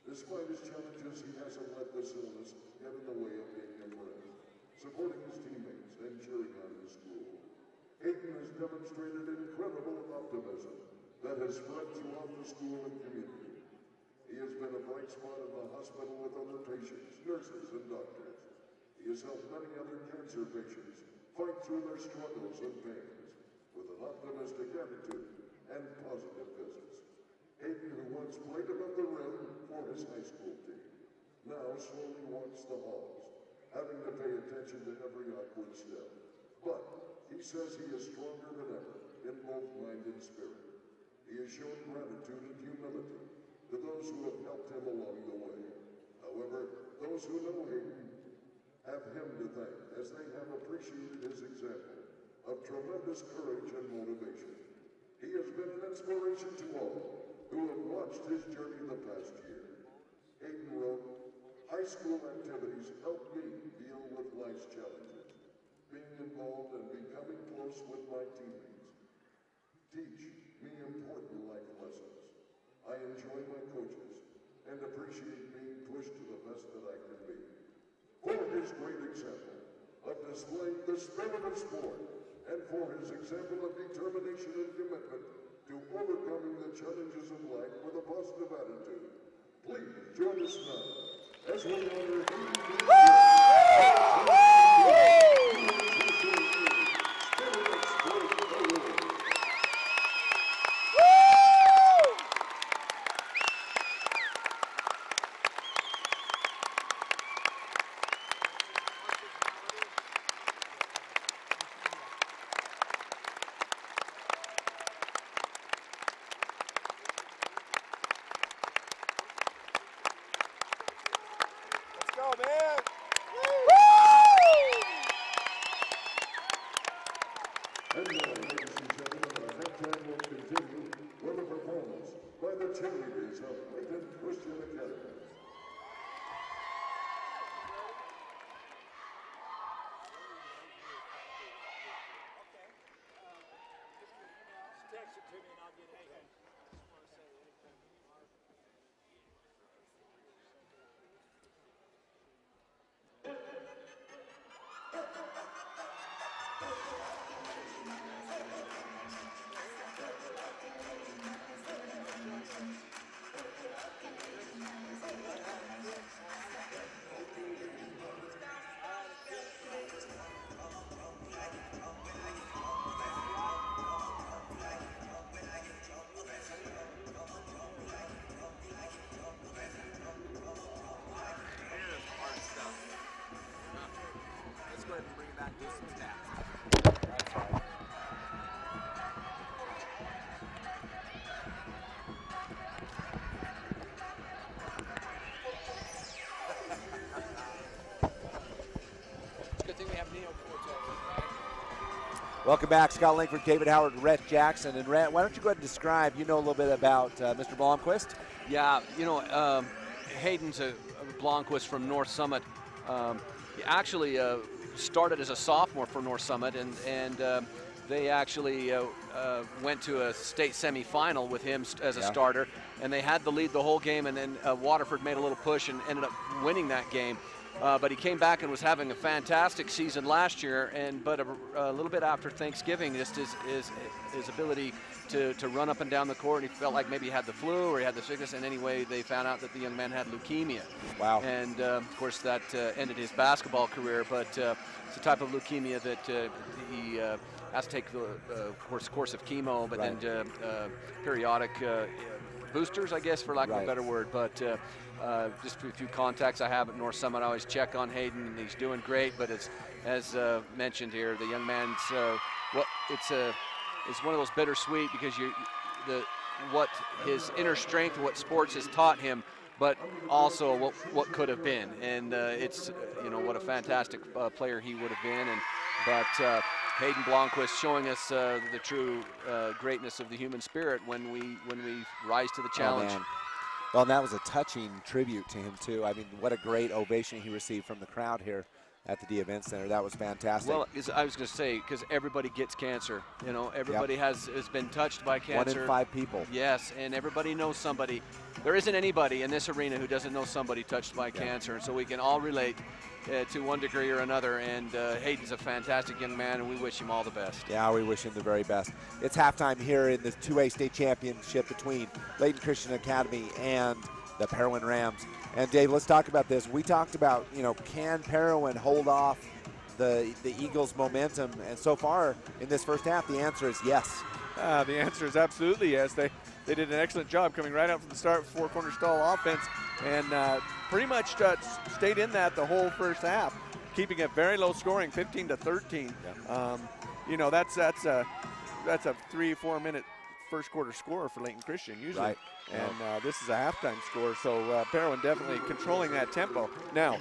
Speaker 4: Despite his challenges, he hasn't let this illness get in the way of being impressed, supporting his teammates and cheering on his school. Layton has demonstrated incredible optimism that has spread throughout the school and community. He has been a bright spot in the hospital with other patients, nurses, and doctors. He has helped many other cancer patients fight through their struggles and pains with an optimistic attitude and positive business. Layton, who once played above the rim for his high school team, now slowly walks the halls, having to pay attention to every awkward step. But he says he is stronger than ever in both mind and spirit. He has shown gratitude and humility to those who have helped him along the way. However, those who know Layton have him to thank, as they have appreciated his example of tremendous courage and motivation. He has been an inspiration to all who have watched his journey the past year. Layton wrote, "High school activities help me deal with life's challenges. Being involved and becoming close with my teammates teach me important life lessons. I enjoy my coaches and appreciate being pushed to the best that I can be." For his great example of displaying the spirit of sport and for his example of determination and commitment to overcoming the challenges of life with a positive attitude, please join us now as we honor And now, ladies and gentlemen, our halftime will continue with a performance by the cheerleaders of Layton Christian Academy.
Speaker 8: Text it to me and I'll get it.
Speaker 1: Welcome back, Scott Langford, David Howard, Rhett Jackson. And Rhett, why don't you go ahead and describe, a little bit about Mr. Blomquist?
Speaker 3: Yeah, Hayden's a Blomquist from North Summit. He actually started as a sophomore for North Summit, and they actually went to a state semifinal with him as a starter, and they had the lead the whole game, and then Waterford made a little push and ended up winning that game. But he came back and was having a fantastic season last year, but a little bit after Thanksgiving, just his ability to run up and down the court, and he felt like maybe he had the flu or he had the sickness, and anyway, they found out that the young man had leukemia. Wow. And of course, that ended his basketball career, but it's a type of leukemia that he has to take the course of chemo, but then periodic boosters, I guess, for lack of a better word. But just a few contacts I have at North Summit, I always check on Hayden, and he's doing great. But as mentioned here, the young man's it's one of those bittersweet, because what his inner strength, what sports has taught him, but also what could have been. And it's what a fantastic player he would have been. But Hayden Blomquist showing us the true greatness of the human spirit when we rise to the challenge.
Speaker 1: Oh, well, and that was a touching tribute to him too. I mean, what a great ovation he received from the crowd here at the D Event Center. That was fantastic.
Speaker 3: Well, I was going to say, because everybody gets cancer. You know, everybody has been touched by cancer.
Speaker 1: 1 in 5 people.
Speaker 3: Yes, and everybody knows somebody. There isn't anybody in this arena who doesn't know somebody touched by cancer, and so we can all relate to one degree or another. And Hayden's a fantastic young man, and we wish him all the best.
Speaker 1: Yeah, we wish him the very best. It's halftime here in the 2A state championship between Layton Christian Academy and the Parowan Rams. And Dave, let's talk about this. We talked about, you know, can Parowan hold off the Eagles' momentum? And so far in this first half, the answer is yes.
Speaker 2: The answer is absolutely yes. They did an excellent job coming right out from the start, four-corner stall offense, and pretty much stayed in that the whole first half, keeping it very low scoring, 15-13. Yeah. You know, that's a 3-4 minute first quarter score for Layton Christian usually.
Speaker 1: Right.
Speaker 2: And this is a halftime score, so Parowan definitely controlling that tempo. Now,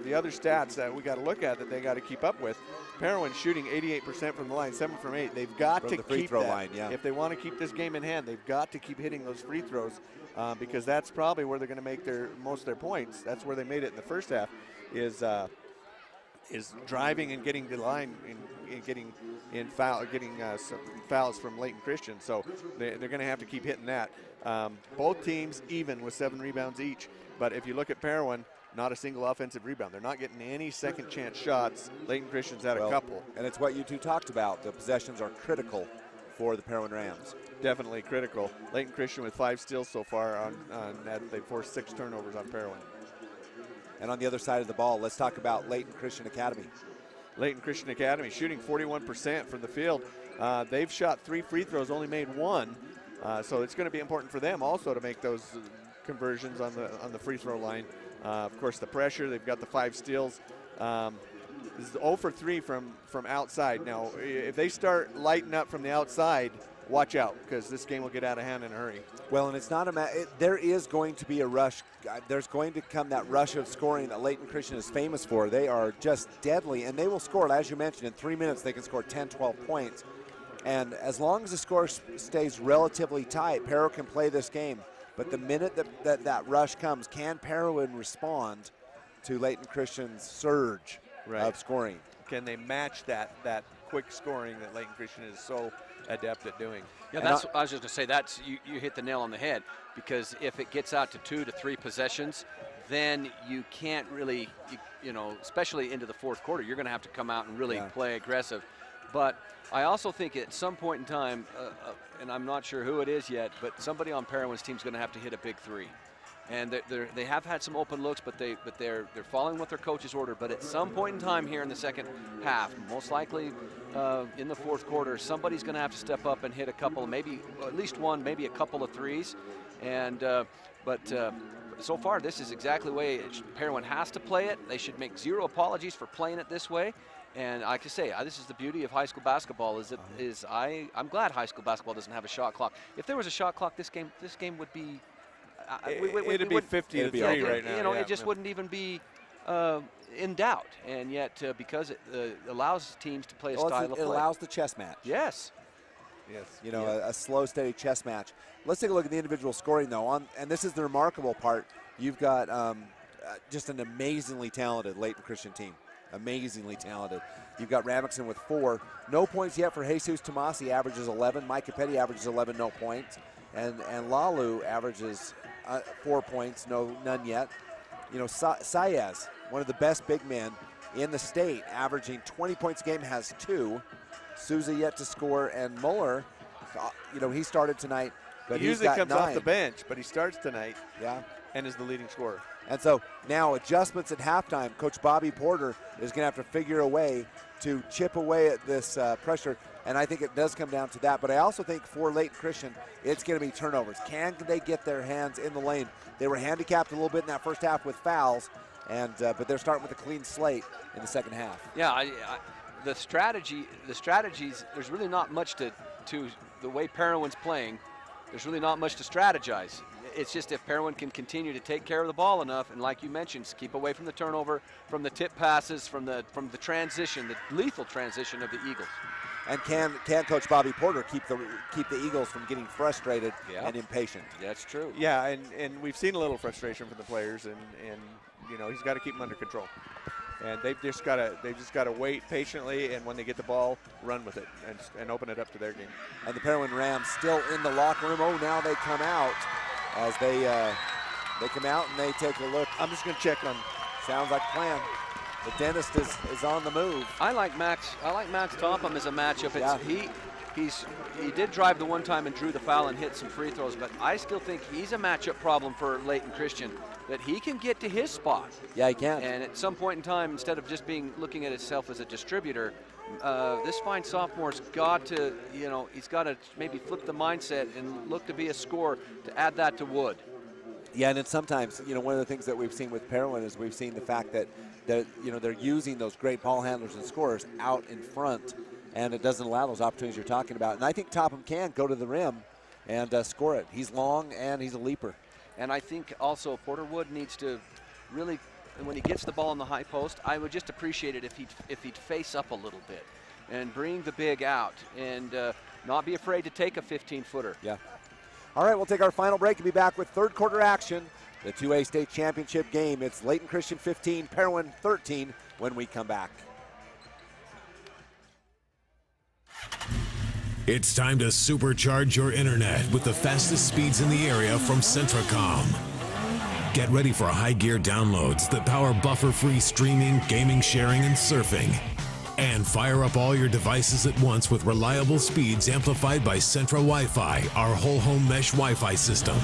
Speaker 2: the other stats that we got to look at that they got to keep up with, Parowan shooting 88% from the line, 7 from 8. They've got to
Speaker 1: free
Speaker 2: keep
Speaker 1: throw
Speaker 2: that.
Speaker 1: line, yeah.
Speaker 2: If they want to keep this game in hand, they've got to keep hitting those free throws because that's probably where they're going to make most of their points. That's where they made it in the first half, is driving and getting to the line and getting some fouls from Layton Christian. So they're going to have to keep hitting that. Both teams even with 7 rebounds each. But if you look at Parowan, not a single offensive rebound. They're not getting any second chance shots. Layton Christian's had a couple.
Speaker 1: And it's what you two talked about. The possessions are critical for the Parowan Rams.
Speaker 2: Definitely critical. Layton Christian with 5 steals so far on that. They forced 6 turnovers on Parowan.
Speaker 1: And on the other side of the ball, let's talk about Layton Christian Academy.
Speaker 2: Layton Christian Academy shooting 41% from the field. They've shot 3 free throws, only made 1. So it's going to be important for them also to make those conversions on the free throw line. Of course, the pressure. They've got the 5 steals. This is 0 for 3 from outside. Now, if they start lighting up from the outside, watch out, because this game will get out of hand in a hurry.
Speaker 1: Well, and it's not there is going to be a rush. There's going to come that rush of scoring that Layton Christian is famous for. They are just deadly, and they will score, as you mentioned, in 3 minutes they can score 10, 12 points. And as long as the score stays relatively tight, Parowan can play this game. But the minute that rush comes, can Parowan respond to Layton Christian's surge of scoring?
Speaker 2: Can they match that quick scoring that Layton Christian is so adept at doing?
Speaker 3: Yeah, that's. I was just going to say that's you hit the nail on the head, because if it gets out to 2 to 3 possessions, then you can't really, you know, especially into the fourth quarter, you're going to have to come out and really play aggressive. But I also think at some point in time, and I'm not sure who it is yet, but somebody on Parowan's team is going to have to hit a big 3. And they have had some open looks, but they're following what their coach's order. But at some point in time here in the second half, most likely in the fourth quarter, somebody's going to have to step up and hit a couple, maybe at least one, maybe a couple of 3s. And but so far, this is exactly the way Parowan has to play it. They should make 0 apologies for playing it this way. And like I say, this is the beauty of high school basketball. I'm glad high school basketball doesn't have a shot clock. If there was a shot clock, this game would be.
Speaker 2: It'd be 50-3 right now.
Speaker 3: You know, it just wouldn't even be in doubt. And yet, because it allows teams to play a style of play.
Speaker 1: It allows the chess match.
Speaker 3: Yes.
Speaker 2: Yes.
Speaker 1: You know, a slow, steady chess match. Let's take a look at the individual scoring, though. And this is the remarkable part. You've got just an amazingly talented Layton Christian team. Amazingly talented. You've got Ramixon with 4. No points yet for Jesus Tomasi, averages 11. Mike Capetti averages 11, no points. And Lalu averages 4 points, none yet. You know, Saez, one of the best big men in the state, averaging 20 points a game, has 2. Souza yet to score, and Muller, you know, he started tonight, but
Speaker 2: he usually comes off the bench, but he starts tonight.
Speaker 1: Yeah.
Speaker 2: And is the leading scorer.
Speaker 1: And so now adjustments at halftime. Coach Bobby Porter is going to have to figure a way to chip away at this pressure, and I think it does come down to that. But I also think for Layton Christian, it's going to be turnovers. Can they get their hands in the lane? They were handicapped a little bit in that first half with fouls, and but they're starting with a clean slate in the second half.
Speaker 3: Yeah, the strategies. There's really not much to the way Parowan's playing. There's really not much to strategize. It's just if Parowan can continue to take care of the ball enough, and like you mentioned, keep away from the turnover, from the tip passes, from the transition, the lethal transition of the Eagles.
Speaker 1: And can Coach Bobby Porter keep the Eagles from getting frustrated and impatient?
Speaker 3: That's true.
Speaker 2: Yeah, and we've seen a little frustration from the players, and you know, he's got to keep them under control. And they've just got to wait patiently, and when they get the ball, run with it and open it up to their game.
Speaker 1: And the Parowan Rams still in the locker room. Oh, now they come out as they come out and they take a look.
Speaker 2: I'm just going to check on.
Speaker 1: Sounds like a plan. The dentist is on the move.
Speaker 3: I like Max Topham as a matchup.
Speaker 1: Yeah.
Speaker 3: He did drive the one time and drew the foul and hit some free throws, but I still think he's a matchup problem for Layton Christian, that he can get to his spot.
Speaker 1: Yeah, he can.
Speaker 3: And at some point in time, instead of just looking at himself as a distributor, this fine sophomore's got to, he's got to maybe flip the mindset and look to be a scorer to add that to Wood.
Speaker 1: Yeah, and then sometimes, one of the things that we've seen with Parowan is we've seen the fact that they're using those great ball handlers and scorers out in front, and it doesn't allow those opportunities you're talking about. And I think Topham can go to the rim and score it. He's long and he's a leaper.
Speaker 3: And I think also Porter Wood needs to really, when he gets the ball in the high post, I would just appreciate it if he'd face up a little bit and bring the big out and not be afraid to take a 15-footer.
Speaker 1: Yeah. All right, we'll take our final break and be back with third quarter action. The 2A state championship game. It's Layton Christian 15, Parowan 13 when we come back.
Speaker 8: It's time to supercharge your internet with the fastest speeds in the area from Centracom. Get ready for high gear downloads that power buffer-free streaming, gaming, sharing, and surfing. And fire up all your devices at once with reliable speeds amplified by Centra Wi-Fi, our whole home mesh Wi-Fi system.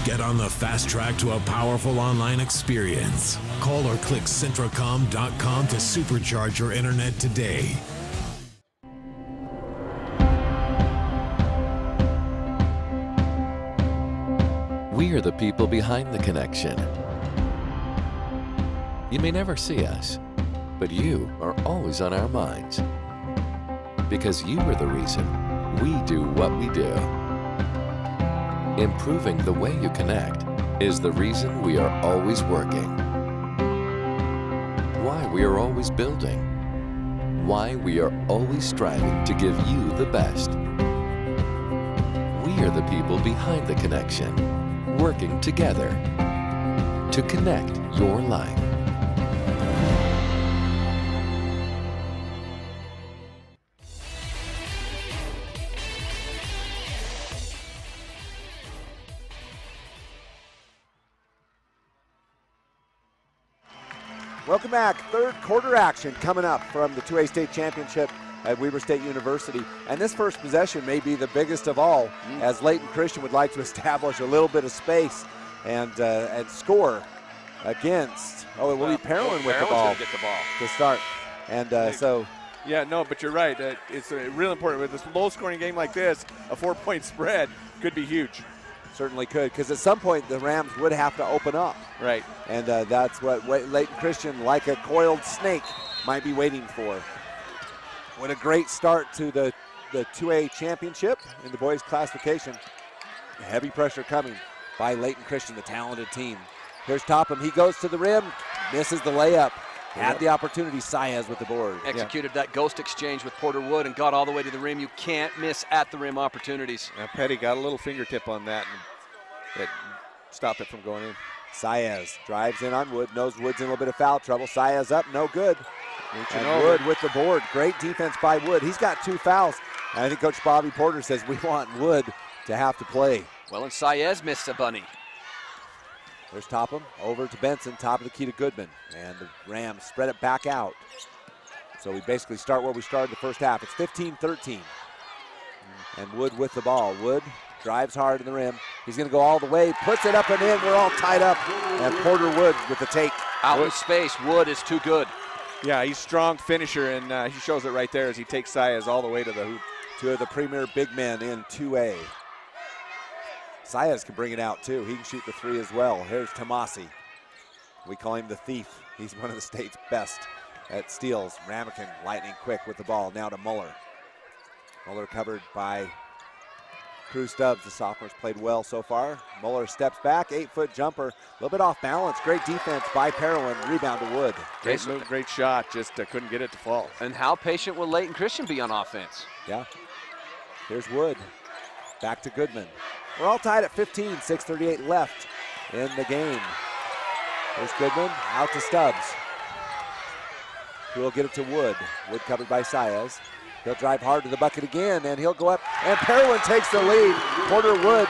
Speaker 8: Get on the fast track to a powerful online experience. Call or click Centracom.com to supercharge your internet today.
Speaker 7: We are the people behind the connection. You may never see us, but you are always on our minds. Because you are the reason we do what we do. Improving the way you connect is the reason we are always working. Why we are always building. Why we are always striving to give you the best. We are the people behind the connection, working together to connect your life.
Speaker 1: Welcome back. Third quarter action coming up from the 2A state championship at Weber State University. And this first possession may be the biggest of all, as Layton Christian would like to establish a little bit of space and score against, it will be Parowan with the ball
Speaker 3: Get the ball
Speaker 1: to start. And
Speaker 2: Yeah, no, but you're right. It's real important. With this low-scoring game like this, a 4-point spread could be huge.
Speaker 1: certainly could, because at some point the Rams would have to open up.
Speaker 2: Right.
Speaker 1: And that's what Layton Christian, like a coiled snake, might be waiting for. What a great start to the 2A championship in the boys classification. Heavy pressure coming by Layton Christian, the talented team. Here's Topham. He goes to the rim, misses the layup. Had the opportunity, Saez with the board.
Speaker 3: Executed that ghost exchange with Porter Wood and got all the way to the rim. You can't miss at the rim opportunities.
Speaker 2: Now Petty got a little fingertip on that and it stopped it from going in.
Speaker 1: Saez drives in on Wood, knows Wood's in a little bit of foul trouble. Saez up, no good. And Wood with the board. Great defense by Wood. He's got 2 fouls. And I think Coach Bobby Porter says we want Wood to have to play.
Speaker 3: Well, and Saez missed a bunny.
Speaker 1: There's Topham over to Benson, top of the key to Goodman. And the Rams spread it back out. So we basically start where we started the first half. It's 15-13. And Wood with the ball. Wood drives hard in the rim. He's going to go all the way, puts it up and in. We're all tied up. And Porter Wood with the take.
Speaker 3: Out in space, Wood is too good.
Speaker 2: Yeah, he's a strong finisher, and he shows it right there as he takes Saez all the way to the hoop.
Speaker 1: 2 of the premier big men in 2A. Saez can bring it out too. He can shoot the 3 as well. Here's Tomasi. We call him the thief. He's one of the state's best at steals. Ramekin lightning quick with the ball. Now to Muller. Muller covered by Crew Stubbs. The sophomores played well so far. Muller steps back, 8-foot jumper. A little bit off balance. Great defense by Parowan. Rebound to Wood.
Speaker 2: Great move, great shot. Just couldn't get it to fall.
Speaker 3: And how patient will Layton Christian be on offense?
Speaker 1: Yeah. Here's Wood. Back to Goodman. We're all tied at 15, 6:38 left in the game. There's Goodman, out to Stubbs. who will get it to Wood. Wood covered by Saez. He'll drive hard to the bucket again, and he'll go up, and Parowan takes the lead. Porter Wood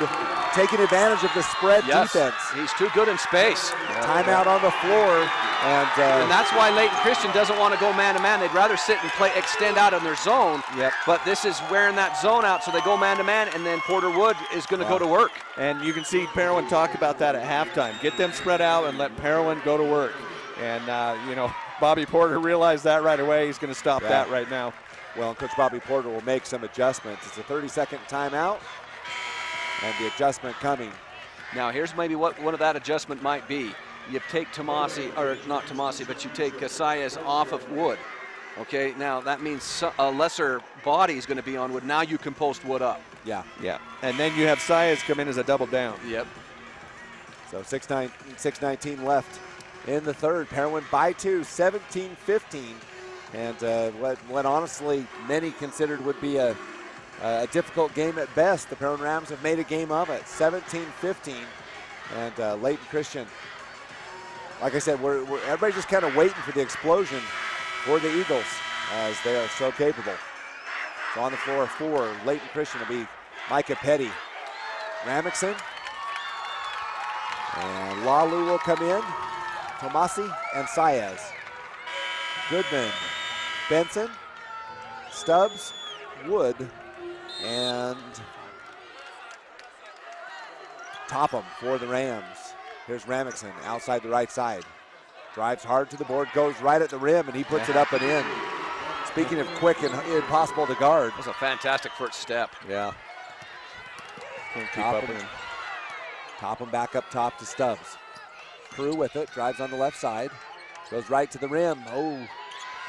Speaker 1: taking advantage of the spread defense.
Speaker 3: He's too good in space.
Speaker 1: Timeout on the floor.
Speaker 3: And that's why Layton Christian doesn't want to go man-to-man. They'd rather sit and play, extend out in their zone. But this is wearing that zone out, so they go man-to-man, and then Porter Wood is going to go to work.
Speaker 2: And you can see Parowan talk about that at halftime. Get them spread out and let Parowan go to work. And, you know, Bobby Porter realized that right away. He's going to stop that right now.
Speaker 1: Well, and Coach Bobby Porter will make some adjustments. It's a 30-second timeout, and the adjustment coming.
Speaker 3: Now, here's maybe what one of that adjustment might be. You take Tomasi, or not Tomasi, but you take Saez off of Wood. Okay, now that means a lesser body is going to be on Wood. Now you can post Wood up.
Speaker 2: Yeah. And then you have Saez come in as a double down.
Speaker 3: Yep.
Speaker 1: So 6:19 left in the third. Parowan by 2, 17-15. And what honestly many considered would be a difficult game at best, the Parowan Rams have made a game of it, 17-15. And Layton Christian, like I said, everybody's just kind of waiting for the explosion for the Eagles, as they are so capable. So on the floor for Layton Christian will be Micah Petty, Ramixon, and Lalu will come in, Tomasi, and Saez. Goodman, Benson, Stubbs, Wood, and Topham for the Rams. Here's Ramixon outside the right side. Drives hard to the board, goes right at the rim, and he puts it up and in. Speaking of quick and impossible to guard.
Speaker 3: That was a fantastic first step.
Speaker 1: Yeah.
Speaker 2: Can't keep up with him.
Speaker 1: Topham back up top to Stubbs. Crew with it, drives on the left side. Goes right to the rim. Oh,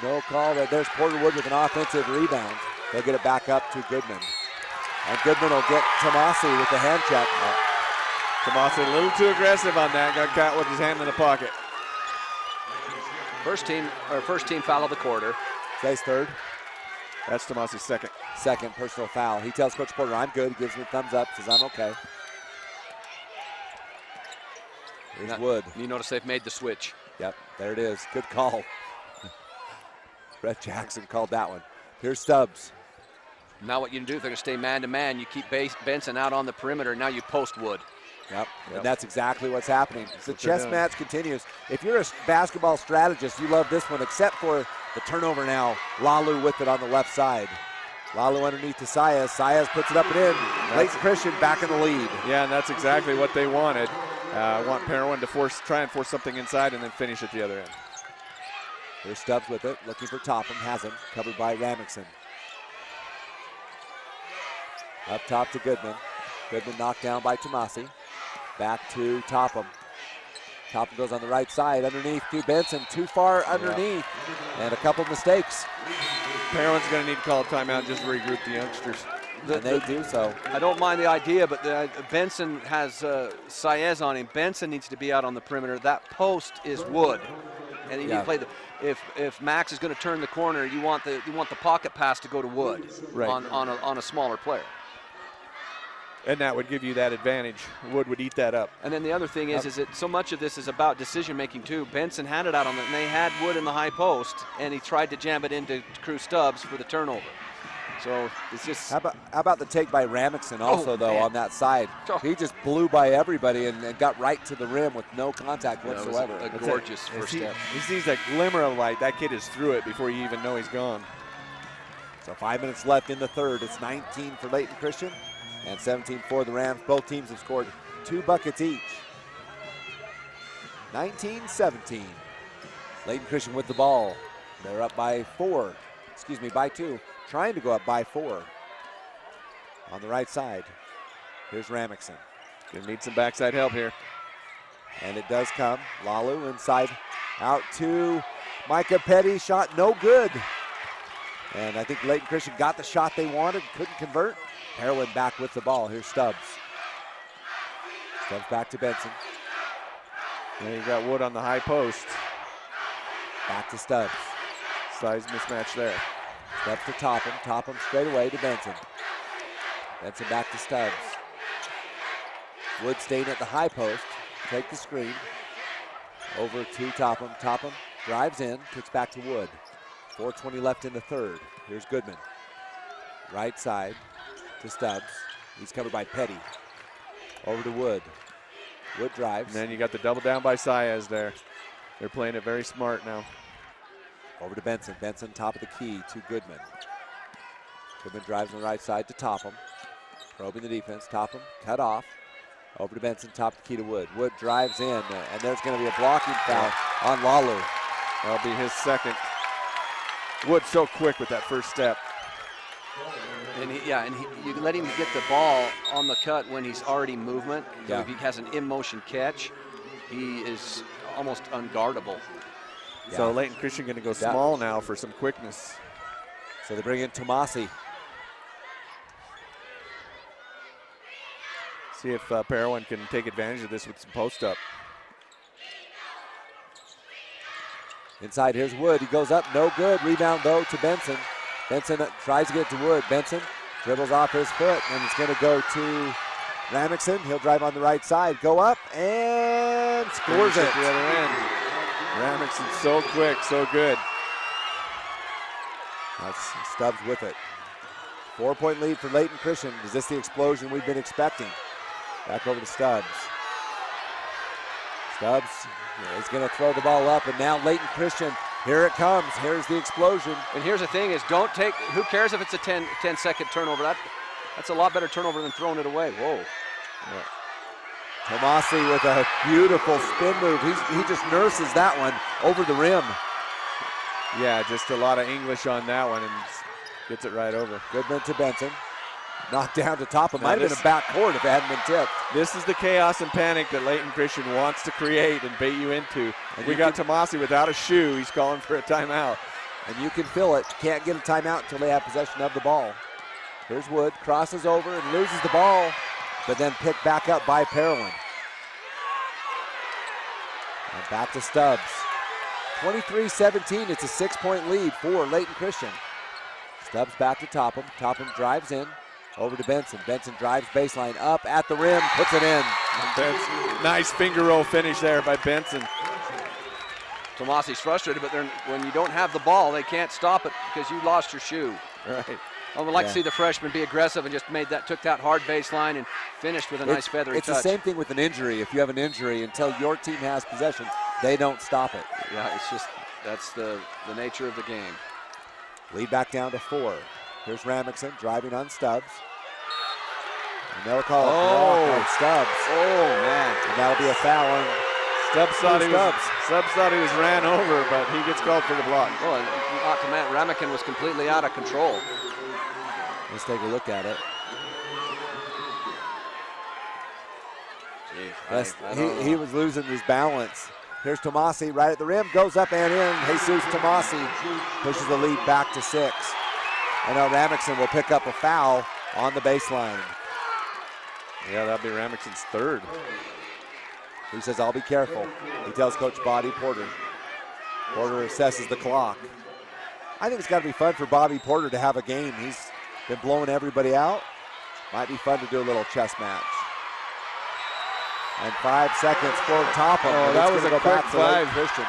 Speaker 1: no call. There's Porter Wood with an offensive rebound. They'll get it back up to Goodman. And Goodman will get Tomasi with the hand check.
Speaker 2: Tomasi a little too aggressive on that. Got caught with his hand in the pocket.
Speaker 3: First team foul of the quarter.
Speaker 1: Stays third.
Speaker 2: That's Tomasi's second.
Speaker 1: Second personal foul. He tells Coach Porter, I'm good. He gives me a thumbs up, says I'm okay. Here's Wood.
Speaker 3: You notice they've made the switch.
Speaker 1: Yep, there it is. Good call. Brett Jackson called that one. Here's Stubbs.
Speaker 3: Now what you can do, if they're going to stay man-to-man, you keep Benson out on the perimeter. Now you post Wood.
Speaker 1: Yep. And that's exactly what's happening. The chess match continues. If you're a basketball strategist, you love this one, except for the turnover now. Lalu with it on the left side. Lalu underneath to Saez. Saez puts it up and in. Layton Christian back in the lead.
Speaker 2: Yeah, and that's exactly what they wanted. Want Parowan to try and force something inside and then finish at the other end.
Speaker 1: Here's Stubbs with it, looking for Topham. Has him, covered by Ramixon. Up top to Goodman. Goodman knocked down by Tomasi. Back to Topham. Topham goes on the right side, underneath to Benson. Too far underneath, and a couple mistakes.
Speaker 2: Parowan's going to need to call a timeout just to regroup the youngsters.
Speaker 1: And they do so.
Speaker 3: I don't mind the idea, but Benson has Saez on him. Benson needs to be out on the perimeter. That post is Wood, and you need to play the. If Max is going to turn the corner, you want the pocket pass to go to Wood on a smaller player.
Speaker 2: And that would give you that advantage. Wood would eat that up.
Speaker 3: And then the other thing is that so much of this is about decision making too. Benson had it out on it, and they had Wood in the high post, and he tried to jam it into Crew Stubbs for the turnover. So it's just.
Speaker 1: How about the take by Ramixon also on that side? He just blew by everybody and got right to the rim with no contact whatsoever.
Speaker 3: A gorgeous first step.
Speaker 2: He sees that glimmer of light. That kid is through it before you even know he's gone.
Speaker 1: So 5 minutes left in the third. It's 19 for Layton Christian and 17 for the Rams. Both teams have scored 2 buckets each. 19-17. Layton Christian with the ball. They're up by 2. Trying to go up by 4. On the right side, here's Ramixon.
Speaker 2: Gonna need some backside help here.
Speaker 1: And it does come. Lalu inside, out to Micah Petty. Shot no good. And I think Layton Christian got the shot they wanted, couldn't convert. Parowan back with the ball. Here's Stubbs. Stubbs back to Benson.
Speaker 2: There you got Wood on the high post.
Speaker 1: Back to Stubbs.
Speaker 2: Size mismatch there.
Speaker 1: Stubbs to Topham. Topham straight away to Benson. Benson back to Stubbs. Wood staying at the high post. Take the screen. Over to Topham. Topham drives in, kicks back to Wood. 4:20 left in the third. Here's Goodman. Right side to Stubbs. He's covered by Petty. Over to Wood. Wood drives.
Speaker 2: And then you got the double down by Saez there. They're playing it very smart now.
Speaker 1: Over to Benson. Benson top of the key to Goodman. Goodman drives on the right side to Topham. Probing the defense. Topham cut off. Over to Benson, top of the key to Wood. Wood drives in, and there's going to be a blocking foul on Lalu.
Speaker 2: That'll be his second. Wood so quick with that first step.
Speaker 3: And you let him get the ball on the cut when he's already movement. So
Speaker 1: Yeah.
Speaker 3: if he has an in-motion catch, he is almost unguardable.
Speaker 1: Yeah.
Speaker 2: So Layton Christian going to go small now for some quickness.
Speaker 1: So they bring in Tomasi.
Speaker 2: See if Parowan can take advantage of this with some post up.
Speaker 1: Inside, here's Wood. He goes up, no good. Rebound, though, to Benson. Benson tries to get to Wood. Benson dribbles off his foot, and it's going to go to Ramixon. He'll drive on the right side, go up, and scores it.
Speaker 2: At the other end. Ramixon so quick, so good.
Speaker 1: That's Stubbs with it. 4-point lead for Layton Christian. Is this the explosion we've been expecting? Back over to Stubbs. Stubbs is going to throw the ball up, and now Layton Christian, here it comes. Here's the explosion.
Speaker 3: And here's the thing is who cares if it's a 10-second turnover? That's a lot better turnover than throwing it away. Whoa.
Speaker 1: Yeah. Tomasi with a beautiful spin move. He just nurses that one over the rim.
Speaker 2: Yeah, just a lot of English on that one and gets it right over.
Speaker 1: Goodman to Benson. Knocked down to Topham. Might have been a back court if it hadn't been tipped.
Speaker 2: This is the chaos and panic that Layton Christian wants to create and bait you into. And we got Tomasi without a shoe. He's calling for a timeout.
Speaker 1: And you can feel it. Can't get a timeout until they have possession of the ball. Here's Wood, crosses over and loses the ball, but then picked back up by Parowan. And back to Stubbs. 23-17, it's a 6-point lead for Layton Christian. Stubbs back to Topham. Topham drives in, over to Benson. Benson drives baseline up at the rim, puts it in.
Speaker 2: Nice finger roll finish there by Benson.
Speaker 3: Tomasi's frustrated, but when you don't have the ball, they can't stop it because you lost your shoe.
Speaker 2: Right.
Speaker 3: I would like to see the freshman be aggressive and just took that hard baseline and finished with a nice feathery touch.
Speaker 1: It's the same thing with an injury. If you have an injury, until your team has possession, they don't stop it.
Speaker 3: Yeah, it's just, that's the nature of the game.
Speaker 1: Lead back down to 4. Here's Ramixon driving on Stubbs. And they'll call it on Stubbs.
Speaker 2: Oh, man.
Speaker 1: And that'll be a foul on
Speaker 2: Stubbs thought he was ran over, but he gets called for the block.
Speaker 3: Well, not to mention, Ramican was completely out of control.
Speaker 1: Let's take a look at it. He was losing his balance. Here's Tomasi right at the rim, goes up and in. Jesus Tomasi pushes the lead back to 6. And now Ramixon will pick up a foul on the baseline.
Speaker 2: Yeah, that'll be Ramixon's third.
Speaker 1: He says, I'll be careful. He tells Coach Bobby Porter. Porter assesses the clock. I think it's got to be fun for Bobby Porter to have a game. He's been blowing everybody out. Might be fun to do a little chess match. And 5 seconds for Topham.
Speaker 2: Oh, that was a quick 5.
Speaker 1: Christian.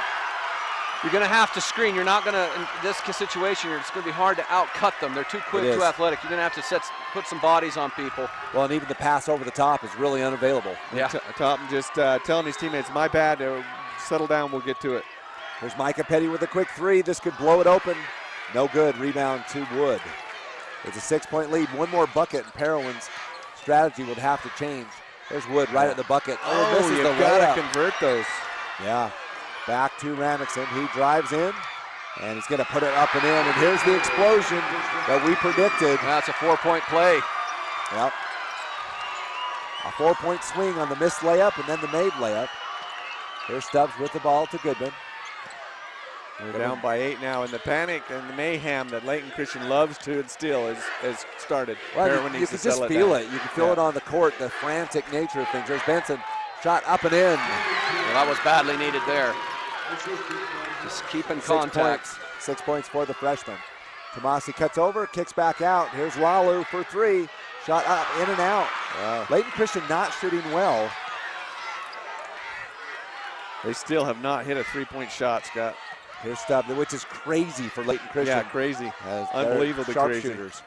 Speaker 3: You're going to have to screen. You're not going to, in this situation, it's going to be hard to outcut them. They're too quick, too athletic. You're going to have to put some bodies on people.
Speaker 1: Well, and even the pass over the top is really unavailable.
Speaker 3: Yeah.
Speaker 2: Topham just telling his teammates, my bad, settle down, we'll get to it.
Speaker 1: There's Micah Petty with a quick 3. This could blow it open. No good. Rebound to Wood. It's a 6-point lead. One more bucket, and Parowan's strategy would have to change. There's Wood right at the bucket.
Speaker 2: Oh, you've got to convert those.
Speaker 1: Yeah. Back to Ramixon. He drives in, and he's going to put it up and in. And here's the explosion that we predicted.
Speaker 3: That's a 4-point play.
Speaker 1: Yep. A 4-point swing on the missed layup and then the made layup. Here's Stubbs with the ball to Goodman.
Speaker 2: We're down by 8 now, and the panic and the mayhem that Layton Christian loves to instill has started.
Speaker 1: Well, you can just feel it. You can feel it on the court, the frantic nature of things. There's Benson, shot up and in.
Speaker 3: Well, that was badly needed there. Just keep in contact.
Speaker 1: 6 points for the freshman. Tomasi cuts over, kicks back out. Here's Lalu for 3. Shot up, in and out.
Speaker 2: Wow.
Speaker 1: Layton Christian not shooting well.
Speaker 2: They still have not hit a 3-point shot, Scott.
Speaker 1: Here's Stubbs, which is crazy for Layton Christian.
Speaker 2: Yeah, crazy.
Speaker 1: As
Speaker 2: Unbelievably crazy.
Speaker 1: Sharpshooters.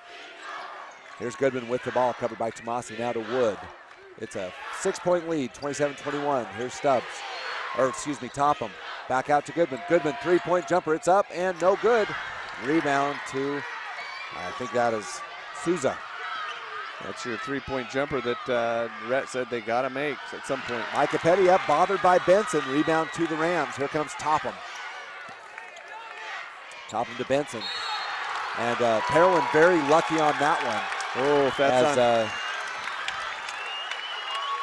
Speaker 1: Here's Goodman with the ball, covered by Tomasi. Now to Wood. It's a 6-point lead, 27-21. Here's Stubbs, or excuse me, Topham. Back out to Goodman. Goodman, 3-point jumper. It's up and no good. Rebound to, I think that is Souza.
Speaker 2: That's your 3-point jumper that Rhett said they got to make at some point.
Speaker 1: Micah Petty up, bothered by Benson. Rebound to the Rams. Here comes Topham. Topham to Benson. And Parowan very lucky on that one.
Speaker 2: Oh, that's on.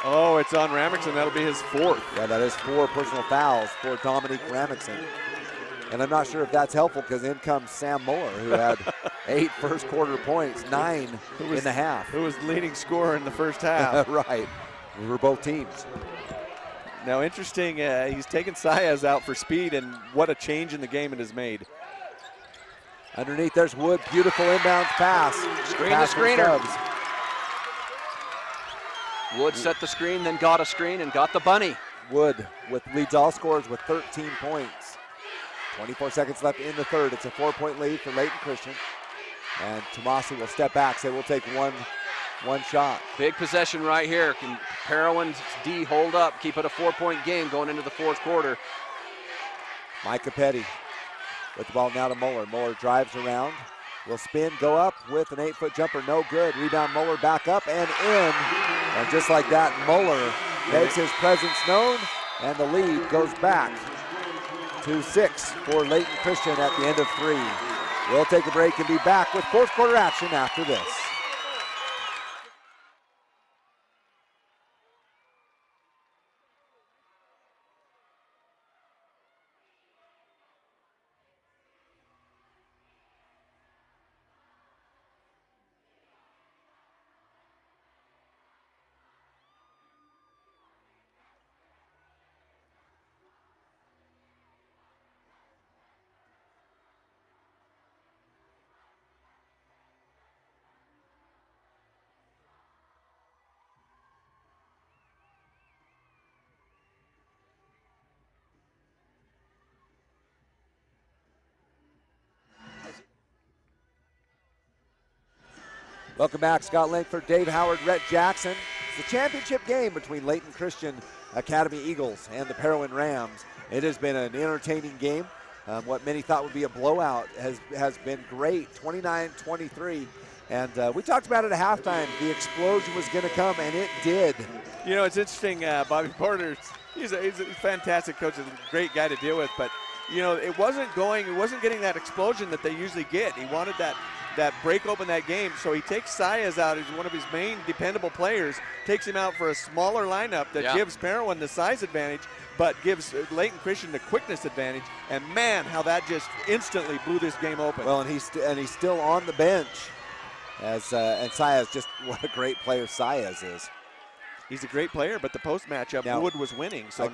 Speaker 2: Oh, it's on Ramixon. That'll be his 4th.
Speaker 1: Yeah, that is 4 personal fouls for Dominique Ramixon. And I'm not sure if that's helpful because in comes Sam Muller, who had 8 first quarter points, 9 in the half.
Speaker 2: Who was the leading scorer in the first half.
Speaker 1: Right, for both teams.
Speaker 2: Now, interesting, he's taken Saez out for speed, and what a change in the game it has made.
Speaker 1: Underneath, there's Wood. Beautiful inbounds pass.
Speaker 3: Screen
Speaker 1: Pass
Speaker 3: to
Speaker 1: from
Speaker 3: screener.
Speaker 1: Stubbs.
Speaker 3: Wood set the screen, then got a screen and got the bunny.
Speaker 1: Wood leads all scorers with 13 points. 24 seconds left in the third. It's a 4-point lead for Layton Christian. And Tomasi will step back, say we'll take one shot.
Speaker 3: Big possession right here. Can Parowan's D hold up, keep it a 4-point game going into the 4th quarter.
Speaker 1: Micah Petty with the ball now to Muller. Muller drives around, will spin, go up with an 8-foot jumper, no good. Rebound, Muller back up and in. And just like that, Muller makes his presence known, and the lead goes back to 6 for Layton Christian at the end of 3. We'll take a break and be back with 4th quarter action after this. Welcome back, Scott Langford, Dave Howard, Rhett Jackson. It's the championship game between Layton Christian Academy Eagles and the Parowan Rams. It has been an entertaining game. What many thought would be a blowout has been great, 29-23. And we talked about it at halftime. The explosion was going to come, and it did.
Speaker 2: You know, it's interesting, Bobby Porter, he's a fantastic coach, a great guy to deal with, but, you know, it wasn't getting that explosion that they usually get. He wanted that break open that game, so he takes Saez out as one of his main dependable players, takes him out for a smaller lineup that gives Parowan the size advantage, but gives Layton Christian the quickness advantage, and man, how that just instantly blew this game open.
Speaker 1: Well, and he's still on the bench, and Saez, just what a great player Saez is.
Speaker 2: He's a great player, but the post matchup, now, Wood was winning. So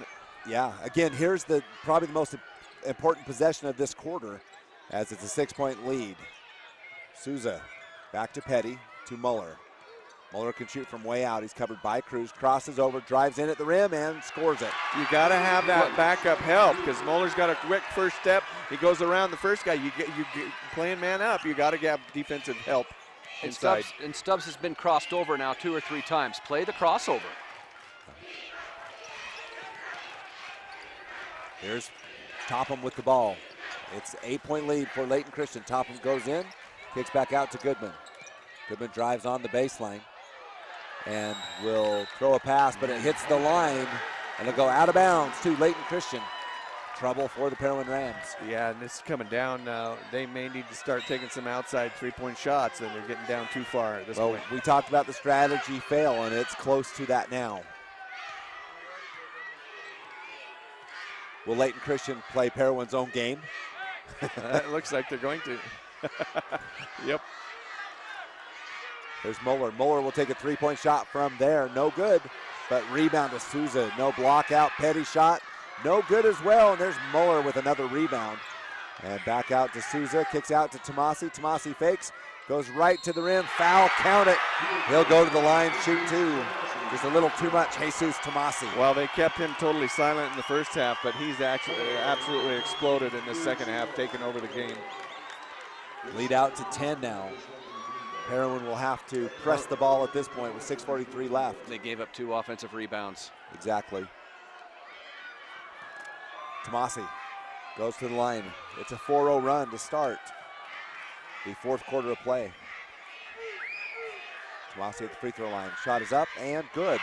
Speaker 1: yeah, again, here's probably the most important possession of this quarter, as it's a 6-point lead. Souza back to Petty, to Muller. Muller can shoot from way out. He's covered by Cruz. Crosses over, drives in at the rim, and scores it.
Speaker 2: You got to have that backup help because Muller's got a quick first step. He goes around the first guy. You playing man up. You got to get defensive help inside.
Speaker 3: And Stubbs has been crossed over now 2 or 3 times. Play the crossover.
Speaker 1: Here's Topham with the ball. It's an 8-point lead for Layton Christian. Topham goes in. Kicks back out to Goodman. Goodman drives on the baseline and will throw a pass, but it hits the line, and it'll go out of bounds to Layton Christian. Trouble for the Parowan Rams.
Speaker 2: Yeah, and this is coming down now. They may need to start taking some outside 3-point shots, and they're getting down too far at this point.
Speaker 1: We talked about the strategy fail, and it's close to that now. Will Layton Christian play Parowan's own game?
Speaker 2: It looks like they're going to. Yep.
Speaker 1: There's Muller. Muller will take a 3-point shot from there. No good, but rebound to Souza. No block out. Petty shot. No good as well, and there's Muller with another rebound. And back out to Souza. Kicks out to Tomasi. Tomasi fakes. Goes right to the rim. Foul. Count it. He'll go to the line, shoot 2. Just a little too much, Jesus Tomasi.
Speaker 2: Well, they kept him totally silent in the first half, but he's actually absolutely exploded in the second half, taking over the game.
Speaker 1: Lead out to 10 now. Parowan will have to press the ball at this point with 6:43 left.
Speaker 3: They gave up 2 offensive rebounds.
Speaker 1: Exactly. Tomasi goes to the line. It's a 4-0 run to start the fourth quarter of play. Tomasi at the free throw line. Shot is up and good.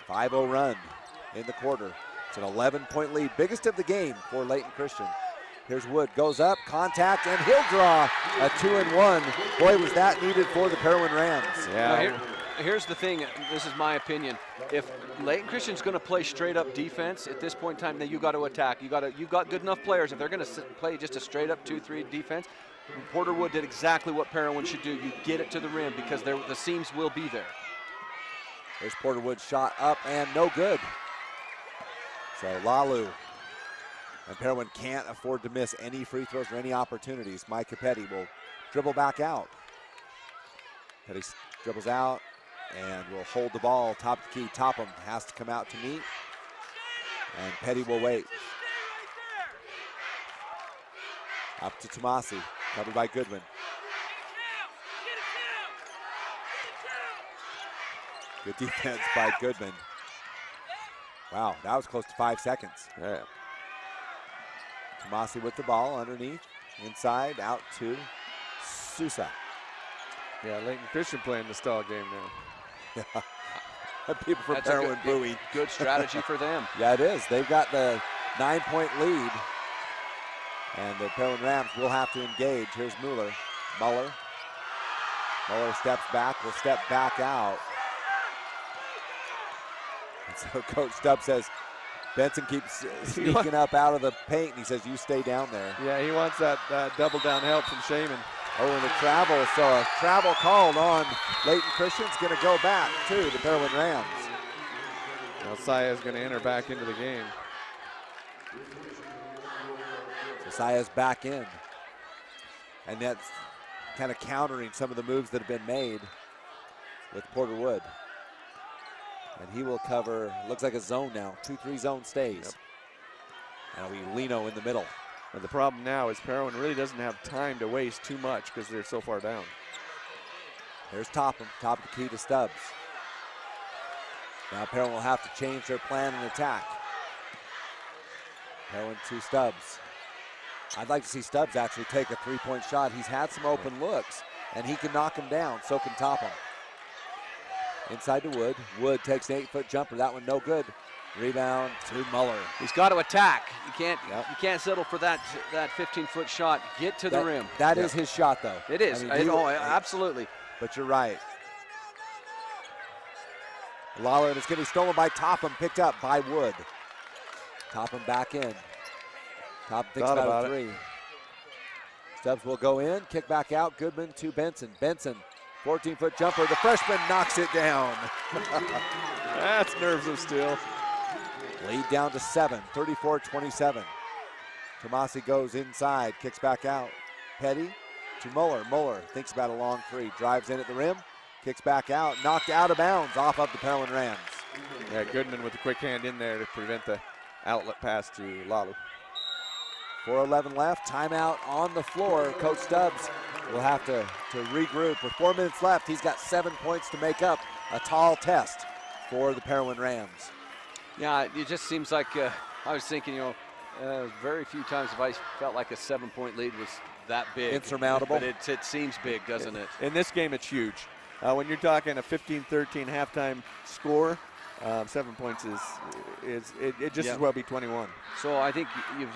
Speaker 1: 5-0 run in the quarter. It's an 11-point lead, biggest of the game for Layton Christian. Here's Wood, goes up, contact, and he'll draw a 2-and-1. Boy, was that needed for the Parowan Rams.
Speaker 3: Yeah. Here's the thing, this is my opinion. If Layton Christian's going to play straight up defense at this point in time, then you got to attack. You got good enough players. If they're going to play just a straight up 2-3 defense, Porter Wood did exactly what Parowan should do. You get it to the rim because the seams will be there.
Speaker 1: There's Porter Wood, shot up and no good. So Lalu and Parowan can't afford to miss any free throws or any opportunities. Micah Petty will dribble back out. Petty dribbles out and will hold the ball top of the key. Topham has to come out to meet, and Petty will wait. Up to Tomasi, covered by Goodwin. Good defense by Goodman. Wow, that was close to 5 seconds.
Speaker 2: Yeah.
Speaker 1: Tomasi with the ball underneath, inside, out to Sousa.
Speaker 2: Yeah, Layton Christian playing the stall game now.
Speaker 1: Yeah. People from Parowan booing.
Speaker 3: Good strategy for them.
Speaker 1: Yeah, it is. They've got the 9-point lead, and the Parowan Rams will have to engage. Here's Muller. Muller steps back, will step back out. And so Coach Stubbs says, Benson keeps sneaking up out of the paint, and he says, you stay down there.
Speaker 2: Yeah, he wants that double down help from Shaman.
Speaker 1: Oh, and the travel, so a travel called on Layton Christian's going to go back to the Parowan Rams.
Speaker 2: Now Saya's going to enter back into the game.
Speaker 1: So Saya's back in. And that's kind of countering some of the moves that have been made with Porter Wood. And he will cover, looks like a zone now, 2-3 zone stays.
Speaker 2: Yep.
Speaker 1: And it'll be Lino in the middle.
Speaker 2: And the problem now is Parowan really doesn't have time to waste too much because they're so far down.
Speaker 1: There's Topham, top of the key to Stubbs. Now Parowan will have to change their plan and attack. Parowan to Stubbs. I'd like to see Stubbs actually take a 3-point shot. He's had some open looks, and he can knock them down. So can Topham. Inside to Wood. Wood takes an 8-foot jumper. That one no good. Rebound to Muller.
Speaker 3: He's got to attack. You can't settle for that 15-foot shot. Get to the rim.
Speaker 1: That is his shot, though.
Speaker 3: It is.
Speaker 1: I mean,
Speaker 3: Absolutely.
Speaker 1: But you're right. Lawler, and it's going to be stolen by Topham, picked up by Wood. Topham back in. Topham thinks about a 3. Stubbs will go in, kick back out. Goodman to Benson. Benson, 14-foot jumper. The freshman knocks it down.
Speaker 2: That's nerves of steel.
Speaker 1: Lead down to 7, 34-27. Tomasi goes inside, kicks back out. Petty to Muller. Muller thinks about a long 3, drives in at the rim, kicks back out, knocked out of bounds off of the Parowan Rams.
Speaker 2: Yeah, Goodman with the quick hand in there to prevent the outlet pass to Lalu.
Speaker 1: 4:11 left, timeout on the floor. Coach Stubbs will have to regroup. With 4 minutes left, he's got 7 points to make up. A tall test for the Parowan Rams.
Speaker 3: Yeah, it just seems like I was thinking, very few times have I felt like a 7-point lead was that big.
Speaker 1: Insurmountable.
Speaker 3: But it seems big, doesn't it?
Speaker 2: In this game, it's huge. When you're talking a 15-13 halftime score, 7 points is just as well be 21.
Speaker 3: So I think you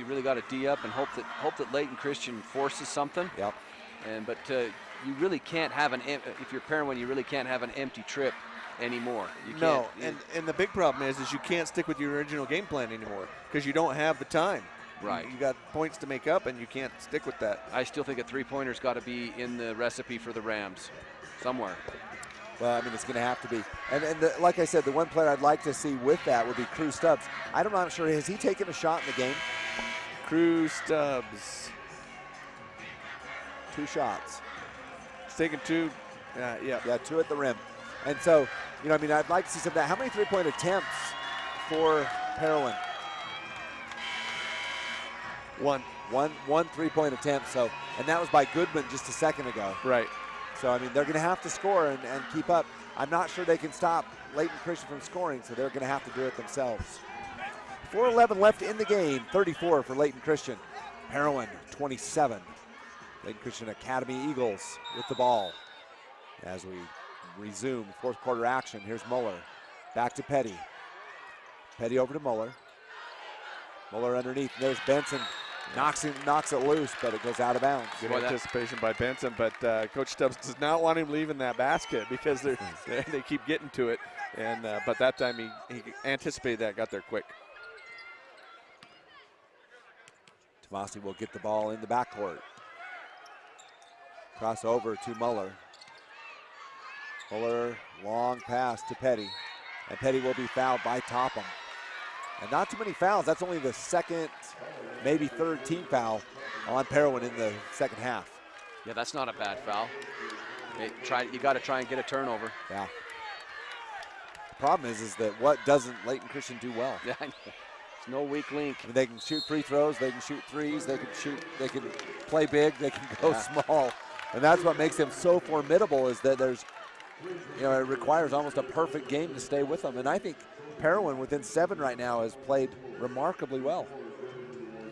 Speaker 3: really got to D up and hope that Layton Christian forces something.
Speaker 1: Yep.
Speaker 3: But you really can't have if you're Parowan, you really can't have an empty trip anymore. You can't.
Speaker 2: No, and the big problem is you can't stick with your original game plan anymore because you don't have the time.
Speaker 3: Right.
Speaker 2: You got points to make up, and you can't stick with that.
Speaker 3: I still think a 3-pointer's got to be in the recipe for the Rams somewhere.
Speaker 1: Well, I mean, it's going to have to be. And like I said, the one player I'd like to see with that would be Crew Stubbs. I'm not sure, has he taken a shot in the game?
Speaker 2: Crew Stubbs.
Speaker 1: 2 shots.
Speaker 2: He's taken 2.
Speaker 1: Yeah, 2 at the rim. And so, you know, I mean, I'd like to see some of that. How many three-point attempts for Parowan? One three-point attempt. So, and that was by Goodman just a second ago.
Speaker 2: Right.
Speaker 1: So, I mean, they're going to have to score and keep up. I'm not sure they can stop Layton Christian from scoring, so they're going to have to do it themselves. 4:11 left in the game, 34 for Layton Christian. Parowan, 27. Layton Christian Academy Eagles with the ball. As we resume fourth quarter action, here's Muller. Back to Petty. Petty over to Muller. Muller underneath. There's Benson. Knocks it loose, but it goes out of bounds.
Speaker 2: Good anticipation by Benson, but Coach Stubbs does not want him leaving that basket because they keep getting to it. And but that time he anticipated that, got there quick.
Speaker 1: Tomasi will get the ball in the backcourt. Cross over to Muller. Muller, long pass to Petty. And Petty will be fouled by Topham. And not too many fouls. That's only the second, maybe third team foul on Parowan in the second half.
Speaker 3: Yeah, that's not a bad foul. You got to try and get a turnover.
Speaker 1: Yeah. The problem is that what doesn't Layton Christian do well?
Speaker 3: Yeah, it's no weak link.
Speaker 1: I mean, they can shoot free throws, they can shoot threes, they can play big, they can go small. And that's what makes them so formidable, is that there's, you know, it requires almost a perfect game to stay with them. And I think Parowan within 7 right now has played remarkably well.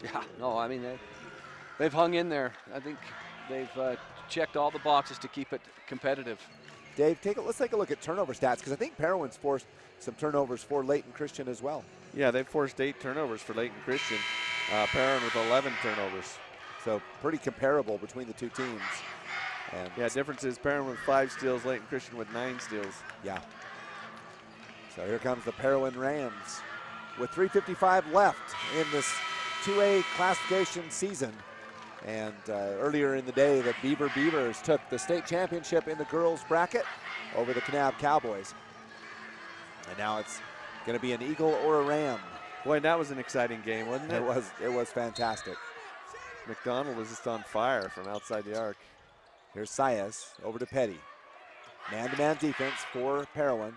Speaker 3: Yeah, no, I mean, they've hung in there. I think they've checked all the boxes to keep it competitive.
Speaker 1: Dave, let's take a look at turnover stats, because I think Parowan's forced some turnovers for Layton Christian as well.
Speaker 2: Yeah, they've forced 8 turnovers for Layton Christian. Parowan with 11 turnovers.
Speaker 1: So pretty comparable between the two teams. And
Speaker 2: yeah, difference is Parowan with 5 steals, Layton Christian with 9 steals.
Speaker 1: Yeah. So here comes the Parowan Rams with 3:55 left in this 2A classification season. And earlier in the day, the Beaver Beavers took the state championship in the girls bracket over the Kanab Cowboys. And now it's going to be an Eagle or a Ram.
Speaker 2: Boy, that was an exciting game, wasn't it?
Speaker 1: It was fantastic.
Speaker 2: McDonald was just on fire from outside the arc.
Speaker 1: Here's Saez over to Petty. Man-to-man defense for Parowan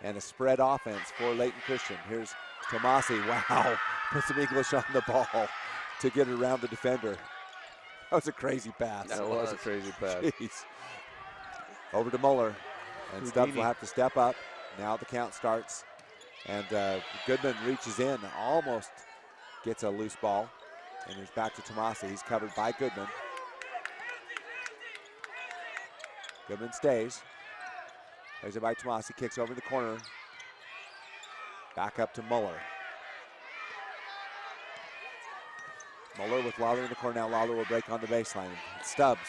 Speaker 1: and a spread offense for Layton Christian. Here's Tomasi. Wow, put some English on the ball to get it around the defender. That was a crazy pass.
Speaker 2: That was a crazy pass.
Speaker 1: Jeez. Over to Muller. And Stubbs will have to step up. Now the count starts. And Goodman reaches in, almost gets a loose ball. And here's back to Tomasi. He's covered by Goodman. Goodman stays. There's it by Tomasi. Kicks over the corner. Back up to Muller. Muller with Lawler in the corner. Now Lawler will break on the baseline. Stubbs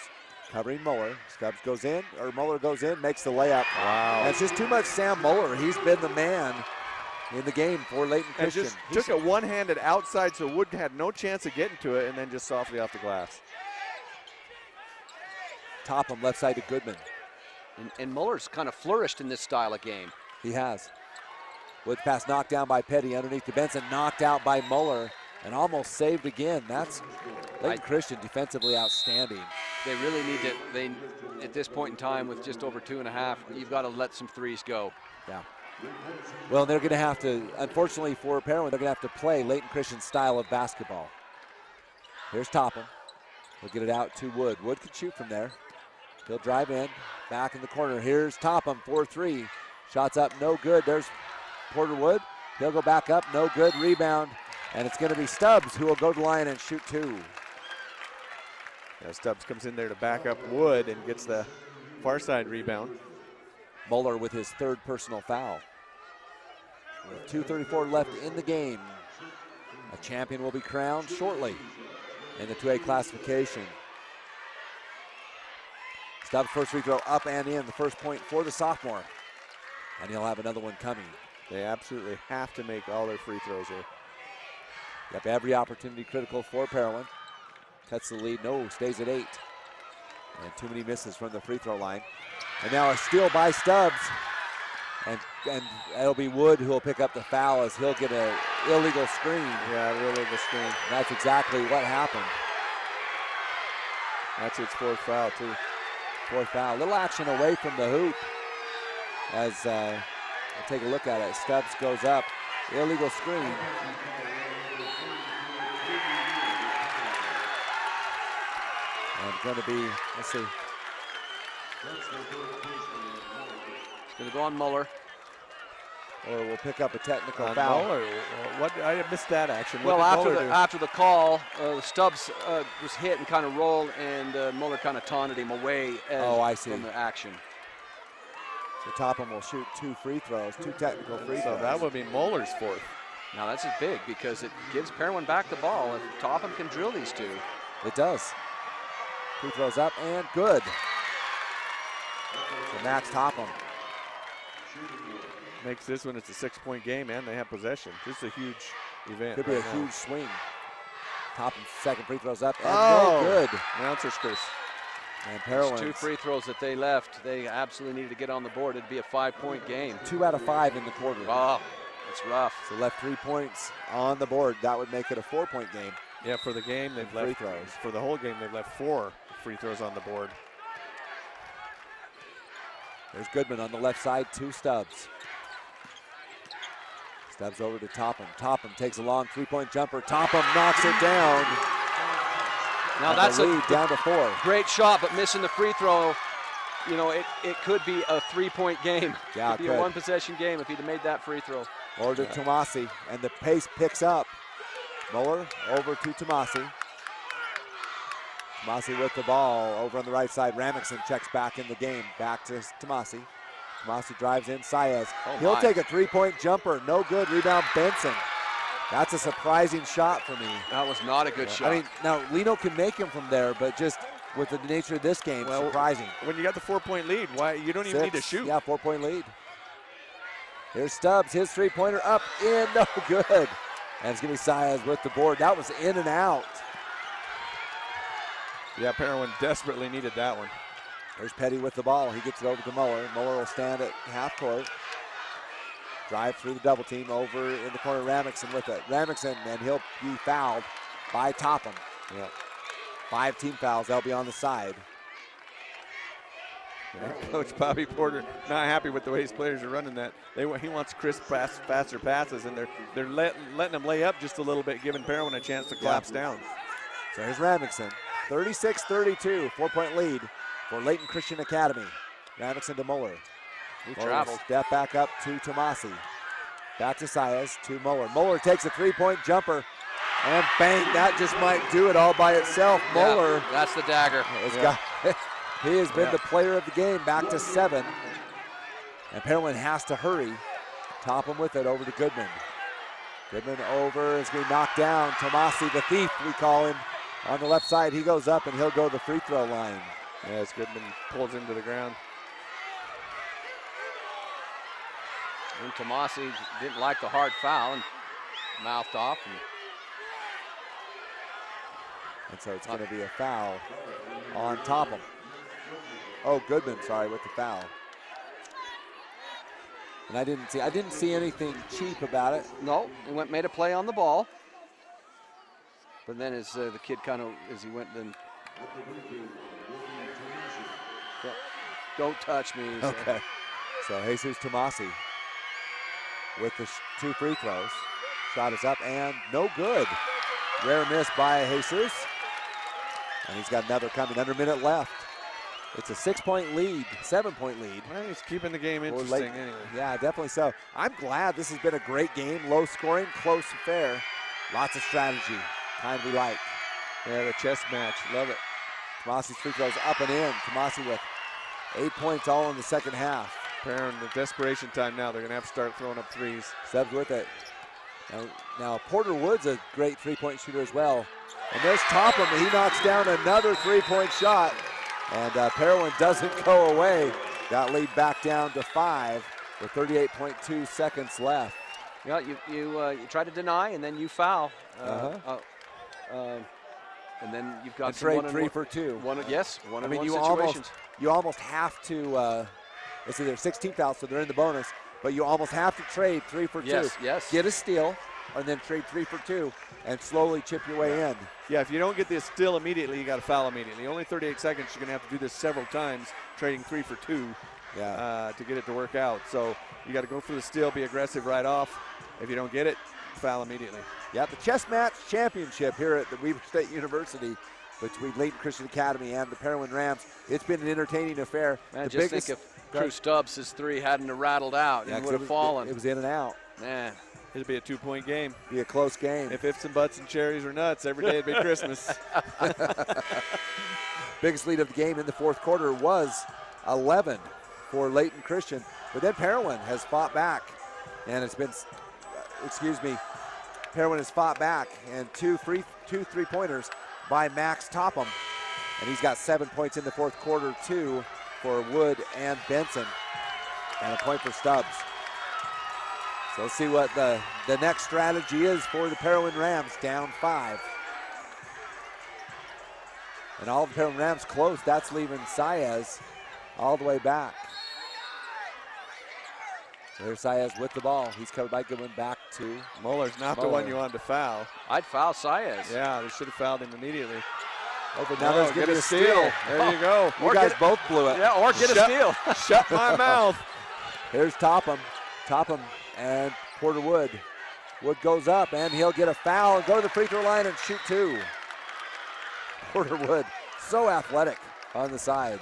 Speaker 1: covering Muller. Stubbs goes in, or Muller goes in, makes the layup.
Speaker 2: Wow.
Speaker 1: That's just too much Sam Muller. He's been the man in the game for Layton Christian.
Speaker 2: And just took it one-handed outside, so Wood had no chance of getting to it, and then just softly off the glass.
Speaker 1: Topham left side to Goodman.
Speaker 3: And Muller's kind of flourished in this style of game.
Speaker 1: He has. Wood pass knocked down by Petty underneath to Benson, knocked out by Muller, and almost saved again. That's Layton Christian defensively outstanding.
Speaker 3: They really need to, at this point in time with just over 2.5, you've got to let some threes go.
Speaker 1: Yeah. Well, they're going to have to, unfortunately for Parowan, they're going to have to play Layton Christian's style of basketball. Here's Topham. He'll get it out to Wood. Wood can shoot from there. He'll drive in, back in the corner. Here's Topham, 4-3. Shots up, no good. There's Porter Wood. He'll go back up, no good. Rebound, and it's going to be Stubbs who will go to the line and shoot 2.
Speaker 2: Yeah, Stubbs comes in there to back up Wood and gets the far side rebound.
Speaker 1: Muller with his 3rd personal foul. With 2:34 left in the game. A champion will be crowned shortly in the 2A classification. Stubbs' first free throw up and in, the first point for the sophomore. And he'll have another one coming.
Speaker 2: They absolutely have to make all their free throws here.
Speaker 1: Yep, every opportunity critical for Parowan. Cuts the lead, no, stays at 8. And too many misses from the free throw line. And now a steal by Stubbs. And it'll be Wood who will pick up the foul as he'll get an illegal screen.
Speaker 2: Yeah, illegal screen.
Speaker 1: And that's exactly what happened.
Speaker 2: That's its 4th foul, too.
Speaker 1: Fourth foul. A little action away from the hoop as we'll take a look at it. Stubbs goes up. Illegal screen. And going to be, let's see.
Speaker 3: It's going to go on Muller.
Speaker 1: Or we'll pick up a technical foul.
Speaker 2: Muller. What? I missed that action.
Speaker 3: Well, after the call, Stubbs was hit and kind of rolled, and Muller kind of taunted him away from the action.
Speaker 1: So Topham will shoot 2 free throws, 2 technical free throws.
Speaker 2: So that would be Muller's fourth.
Speaker 3: Now that's just big because it gives Parowan back the ball. If Topham can drill these two.
Speaker 1: It does. Free throws up and good. So Max Topham.
Speaker 2: Makes this one, it's a 6-point game, and they have possession. This is a huge event.
Speaker 1: Could be a huge swing. Topham's second free throws up and
Speaker 2: no
Speaker 1: good.
Speaker 2: Announcer's curse.
Speaker 1: And Parowan.
Speaker 3: 2 free throws that they left. They absolutely needed to get on the board. It'd be a 5-point game.
Speaker 1: 2 out of 5 in the quarter.
Speaker 3: Oh, that's rough.
Speaker 1: So left 3 points on the board. That would make it a 4-point game.
Speaker 2: Yeah, for the game, they've left
Speaker 1: free throws.
Speaker 2: For the whole game, they've left 4 free throws on the board.
Speaker 1: There's Goodman on the left side, 2 Stubbs. Stubbs over to Topham. Topham takes a long 3-point jumper. Topham knocks it down.
Speaker 3: Now that's a
Speaker 1: lead down to 4.
Speaker 3: Great shot, but missing the free throw. You know, it could be a 3-point game.
Speaker 1: Yeah,
Speaker 3: it could be a 1-possession game if he'd have made that free throw.
Speaker 1: Over to Tomasi, and the pace picks up. Muller over to Tomasi. Tomasi with the ball over on the right side. Ramixon checks back in the game. Back to Tomasi. Tomasi drives in. Saez. He'll take a 3-point jumper. No good. Rebound Benson. That's a surprising shot for me.
Speaker 3: That was not a good shot.
Speaker 1: I mean, now Lino can make him from there, but just with the nature of this game, surprising.
Speaker 2: When you got the 4-point lead, why you don't even need to shoot.
Speaker 1: Yeah, 4-point lead. Here's Stubbs. His 3-pointer up in. No good. And it's going to be Saez with the board. That was in and out.
Speaker 2: Yeah, Parowan desperately needed that one.
Speaker 1: There's Petty with the ball. He gets it over to Muller. Muller will stand at half court. Drive through the double team over in the corner. Ramixon with it. Ramixon, and he'll be fouled by Topham.
Speaker 2: Yeah.
Speaker 1: 5 team fouls. They'll be on the side.
Speaker 2: Yeah. Coach Bobby Porter not happy with the way his players are running that. He wants crisp, faster passes, and they're letting them lay up just a little bit, giving Parowan a chance to collapse down.
Speaker 1: So here's Ramixon. 36-32, 4-point lead for Layton Christian Academy. Ramixon to Muller.
Speaker 3: He traveled.
Speaker 1: Step back up to Tomasi. Back to Saez, to Muller. Muller takes a 3-point jumper, and bang, that just might do it all by itself.
Speaker 3: Yeah,
Speaker 1: Muller.
Speaker 3: that's the dagger.
Speaker 1: He has been the player of the game, back to 7. And Parowan has to hurry. Topham with it over to Goodman. Goodman over, is going to be knocked down. Tomasi, the thief, we call him. On the left side, he goes up and he'll go to the free throw line.
Speaker 2: As Goodman pulls into the ground.
Speaker 3: And Tomasi didn't like the hard foul and mouthed off.
Speaker 1: And so it's going to be a foul on Topham. Oh, Goodman, sorry, with the foul. And I didn't see anything cheap about it.
Speaker 3: No, he made a play on the ball. But then as the kid kind of, as he went, then don't touch me. So.
Speaker 1: Okay. So Jesus Tomasi with the 2 free throws. Shot is up and no good. Rare miss by Jesus. And he's got another coming. Under a minute left. It's a 6-point lead, 7-point lead.
Speaker 2: Well, he's keeping the game interesting anyway.
Speaker 1: Yeah, definitely so. I'm glad this has been a great game. Low scoring, close and fair. Lots of strategy. Kind we like.
Speaker 2: Yeah, the chess match. Love it.
Speaker 1: Tomasi's free throws up and in. Tomasi with 8 points all in the second half.
Speaker 2: Parowan, the desperation time now. They're going to have to start throwing up threes.
Speaker 1: Stubbs with it. Now Porter Wood's a great 3-point shooter as well. And there's Topham. He knocks down another 3-point shot. And Parowan doesn't go away. That lead back down to 5 with 38.2 seconds left.
Speaker 3: Yeah, you try to deny and then you foul. And then you've got some
Speaker 1: trade 3 for 2.
Speaker 3: One in one
Speaker 1: situations. You almost have to. Let's see, there's 16 fouls, so they're in the bonus. But you almost have to trade 3 for 2.
Speaker 3: Yes.
Speaker 1: Get a steal, and then trade 3 for 2 and slowly chip your way in.
Speaker 2: Yeah, if you don't get this steal immediately, you got to foul immediately. Only 38 seconds, you're going to have to do this several times, trading 3 for 2 to get it to work out. So you got to go for the steal, be aggressive right off. If you don't get it, foul immediately.
Speaker 1: Yeah, the chess match championship here at the Weber State University between Layton Christian Academy and the Parowan Rams. It's been an entertaining affair.
Speaker 3: Man, just think if Drew Stubbs' 3 hadn't have rattled out, he would have fallen.
Speaker 1: It was in and out.
Speaker 3: Man.
Speaker 2: It'll be a 2-point game.
Speaker 1: Be a close game.
Speaker 2: If ifs and buts and cherries were nuts, every day would be Christmas.
Speaker 1: Biggest lead of the game in the fourth quarter was 11 for Layton Christian. But then Parowan has fought back. And it's been, Parowan has fought back. And two three-pointers by Max Topham. And he's got 7 points in the fourth quarter, 2 for Wood and Benson. And a point for Stubbs. So let's see what the next strategy is for the Parowan Rams, down 5. And all the Parowan Rams close. That's leaving Saez all the way back. So here's Saez with the ball. He's covered by Goodwin back to
Speaker 2: Muller's not the one you wanted to foul.
Speaker 3: I'd foul Saez.
Speaker 2: Yeah, they should have fouled him immediately.
Speaker 1: Oh, but now there's going to be a steal.
Speaker 2: There you go.
Speaker 1: You guys both blew it.
Speaker 3: Yeah, or get a steal.
Speaker 2: Shut my mouth.
Speaker 1: Here's Topham. Topham and Porter Wood. Wood goes up, and he'll get a foul and go to the free throw line and shoot 2. Porter Wood, so athletic on the side.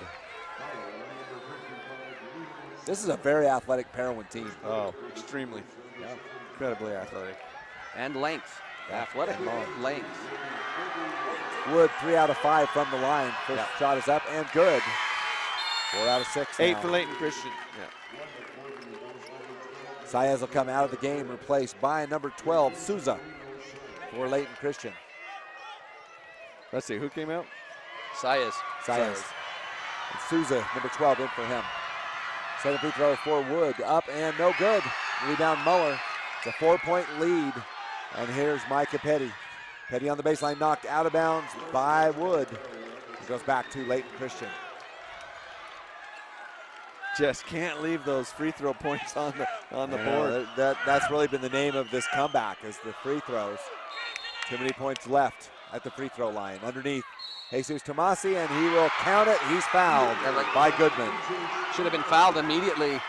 Speaker 1: This is a very athletic Parowan team.
Speaker 2: Oh, extremely.
Speaker 1: Yeah.
Speaker 2: Incredibly athletic.
Speaker 3: And length. Athletic length.
Speaker 1: Wood 3 out of 5 from the line. First shot is up and good. 4 out of 6
Speaker 2: 8
Speaker 1: now.
Speaker 2: for Layton Christian. Yeah.
Speaker 1: Saez will come out of the game, replaced by number 12, Souza, for Layton Christian.
Speaker 2: Let's see, who came out?
Speaker 3: Saez.
Speaker 1: And Souza, number 12, in for him. Second free throw for Wood, up and no good. Rebound Muller. It's a 4-point lead. And here's Micah Petty. Petty on the baseline, knocked out of bounds by Wood. It goes back to Layton Christian.
Speaker 2: Just can't leave those free throw points on the board.
Speaker 1: That's really been the name of this comeback, is the free throws. Too many points left at the free throw line. Underneath, Jesus Tomasi, and he will count it. He's fouled by Goodman.
Speaker 3: Should have been fouled immediately.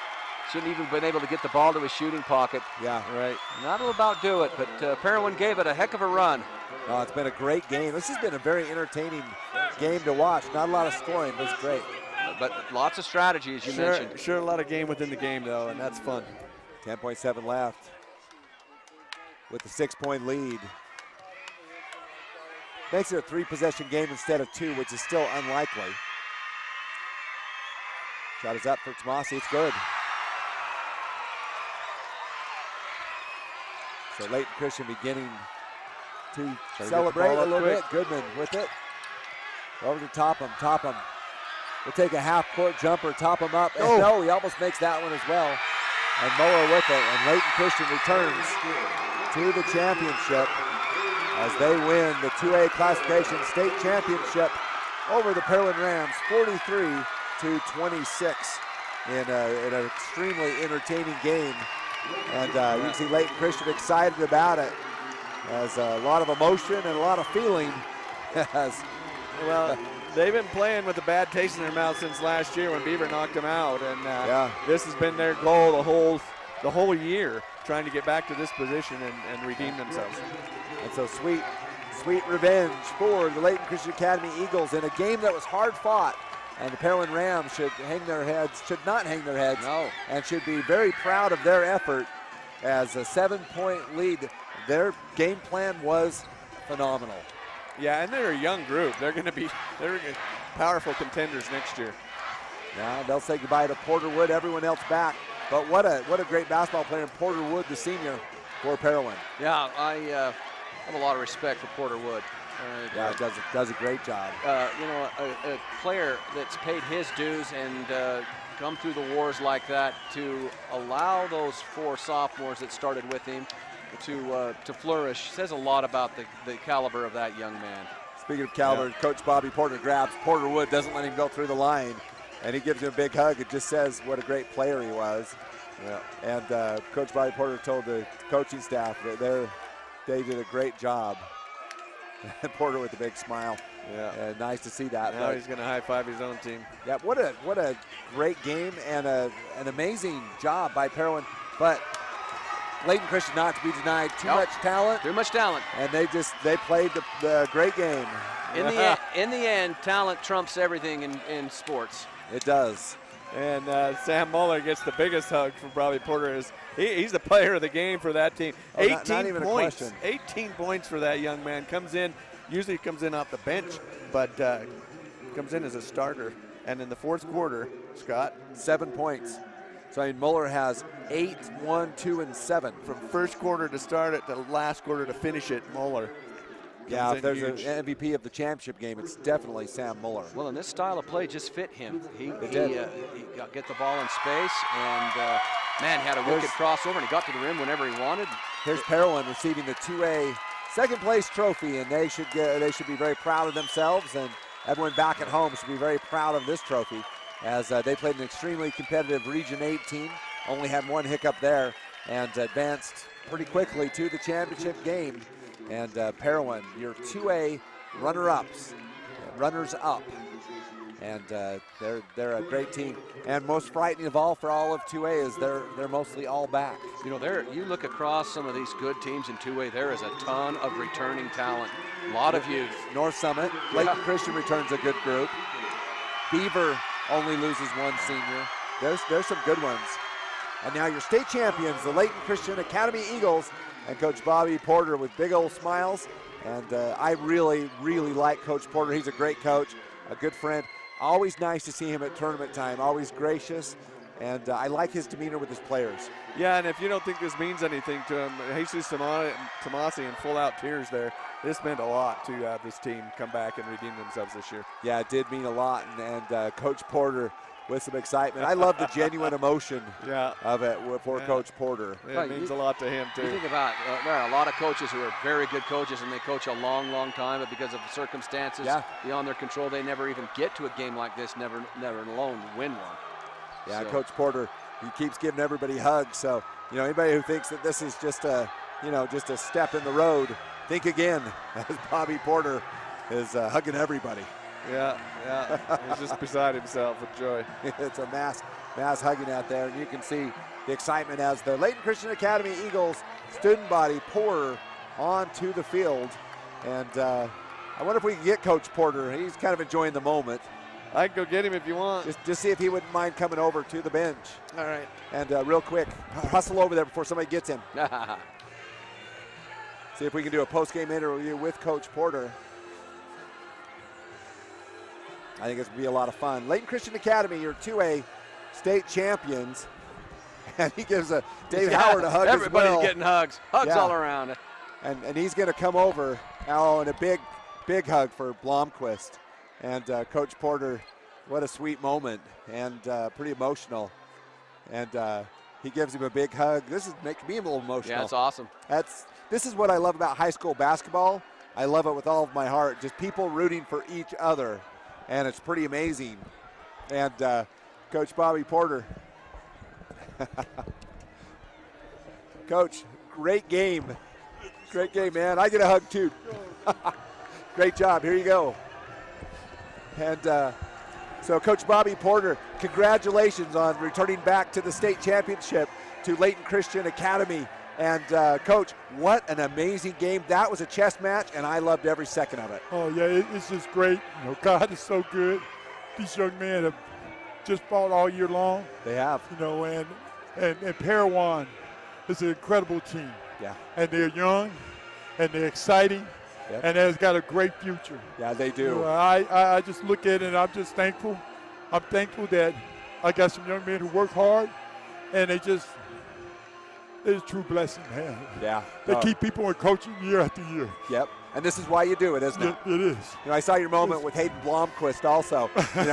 Speaker 3: Shouldn't even been able to get the ball to his shooting pocket.
Speaker 1: Yeah, right.
Speaker 3: Not about do it, but Parowan gave it a heck of a run.
Speaker 1: No, it's been a great game. This has been a very entertaining game to watch. Not a lot of scoring, but it's great.
Speaker 3: But lots of strategy, as you mentioned.
Speaker 2: Sure, a lot of game within the game, though, and that's fun.
Speaker 1: 10.7 left with the 6-point lead. Makes it a 3-possession game instead of 2, which is still unlikely. Shot is up for Tomasi. It's good. So Layton Christian beginning to celebrate a little bit. Goodman with it. Over to Topham. Topham will take a half-court jumper, Topham up. And no, he almost makes that one as well. And Muller with it. And Layton Christian returns to the championship as they win the 2A classification state championship over the Parowan Rams, 43-26 in an extremely entertaining game. And you can see Layton Christian excited about it. Has a lot of emotion and a lot of feeling.
Speaker 2: Well, they've been playing with a bad taste in their mouth since last year when Beaver knocked them out, and this has been their goal the whole year, trying to get back to this position and redeem themselves.
Speaker 1: And so sweet revenge for the Layton Christian Academy Eagles in a game that was hard fought. And the Parowan Rams should not hang their heads, and should be very proud of their effort as a 7-point lead. Their game plan was phenomenal.
Speaker 2: Yeah, and they're a young group. They're powerful contenders next year.
Speaker 1: Now they'll say goodbye to Porter Wood, everyone else back. But what a great basketball player, Porter Wood, the senior for Parowan.
Speaker 3: Yeah, I have a lot of respect for Porter Wood.
Speaker 1: Yeah, does a great job.
Speaker 3: A player that's paid his dues and come through the wars like that, to allow those 4 sophomores that started with him to flourish says a lot about the caliber of that young man.
Speaker 1: Speaking of caliber, Coach Bobby Porter grabs Porter Wood, doesn't let him go through the line, and he gives him a big hug. It just says what a great player he was.
Speaker 2: Yeah.
Speaker 1: And Coach Bobby Porter told the coaching staff that they did a great job. Porter with a big smile.
Speaker 2: Yeah.
Speaker 1: And nice to see that.
Speaker 2: Now he's going to high-five his own team.
Speaker 1: Yeah, what a great game and an amazing job by Parowan. But Layton Christian not to be denied. Too much talent.
Speaker 3: Too much talent.
Speaker 1: And they played the great game.
Speaker 3: In the end, talent trumps everything in sports.
Speaker 1: It does.
Speaker 2: And Sam Muller gets the biggest hug from Bobby Porter. He's the player of the game for that team.
Speaker 1: Oh,
Speaker 2: 18
Speaker 1: not even
Speaker 2: points.
Speaker 1: a question.
Speaker 2: 18 points for that young man. Usually comes in off the bench, but comes in as a starter. And in the fourth quarter, Scott,
Speaker 1: 7 points. So I mean, Muller has 8, 1, 2, and 7.
Speaker 2: From first quarter to start it to last quarter to finish it, Muller.
Speaker 1: Yeah, if there's an MVP of the championship game, it's definitely Sam Muller.
Speaker 3: Well, and this style of play just fit him. He get the ball in space, and man, had a wicked crossover, and he got to the rim whenever he wanted.
Speaker 1: Here's Parowan receiving the 2A second place trophy, and they should be very proud of themselves, and everyone back at home should be very proud of this trophy, as they played an extremely competitive Region 8 team, only had one hiccup there, and advanced pretty quickly to the championship game. And Parowan, your 2A runners up, and they're a great team. And most frightening of all for all of 2A is they're mostly all back.
Speaker 3: You know, you look across some of these good teams in 2A, there is a ton of returning talent, a lot of youth.
Speaker 1: North Summit, Layton Christian returns a good group. Beaver only loses one senior. There's some good ones. And now your state champions, the Layton Christian Academy Eagles, and Coach Bobby Porter with big old smiles. And I really, really like Coach Porter. He's a great coach, a good friend. Always nice to see him at tournament time, always gracious. And I like his demeanor with his players.
Speaker 2: Yeah, and if you don't think this means anything to him, Jesus Tomasi in full-out tears there. This meant a lot to have this team come back and redeem themselves this year.
Speaker 1: Yeah, it did mean a lot. And Coach Porter with some excitement. I love the genuine emotion of it for Coach Porter.
Speaker 2: It means a lot to him, too.
Speaker 3: You think about there are a lot of coaches who are very good coaches, and they coach a long, long time, but because of circumstances beyond their control, they never even get to a game like this, never alone win one.
Speaker 1: Yeah, so. Coach Porter, he keeps giving everybody hugs. So, anybody who thinks that this is just a step in the road, think again, as Bobby Porter is hugging everybody.
Speaker 2: Yeah. He's just beside himself with joy.
Speaker 1: It's a mass hugging out there, and you can see the excitement as the Layton Christian Academy Eagles student body pour onto the field. And I wonder if we can get Coach Porter. He's kind of enjoying the moment.
Speaker 2: I can go get him if you want.
Speaker 1: Just see if he wouldn't mind coming over to the bench.
Speaker 2: All right.
Speaker 1: And real quick, hustle over there before somebody gets him. See if we can do a post-game interview with Coach Porter. I think it's going to be a lot of fun. Layton Christian Academy, your 2A state champions. And he gives Dave Howard a hug as well.
Speaker 3: Everybody's getting hugs. Hugs all around.
Speaker 1: And he's going to come over. And a big hug for Blomquist. And Coach Porter, what a sweet moment. And pretty emotional. And he gives him a big hug. This is making me a little emotional.
Speaker 3: Yeah, it's awesome.
Speaker 1: This is what I love about high school basketball. I love it with all of my heart. Just people rooting for each other. And it's pretty amazing. And Coach Bobby Porter. Coach, great game. Great game, man. I get a hug, too. Great job. Here you go. And so Coach Bobby Porter, congratulations on returning back to the state championship to Layton Christian Academy. And, Coach, what an amazing game. That was a chess match, and I loved every second of it.
Speaker 9: Oh, yeah, it's just great. God is so good. These young men have just fought all year long.
Speaker 1: They have.
Speaker 9: And Parowan is an incredible team.
Speaker 1: Yeah.
Speaker 9: And they're young, and they're exciting, and they've got a great future.
Speaker 1: Yeah, they do.
Speaker 9: I just look at it, and I'm just thankful. I'm thankful that I got some young men who work hard, and it's a true blessing, man.
Speaker 1: Yeah.
Speaker 9: They keep people in coaching year after year.
Speaker 1: Yep. And this is why you do it, isn't it?
Speaker 9: It is.
Speaker 1: I saw your moment with Hayden Blomquist also.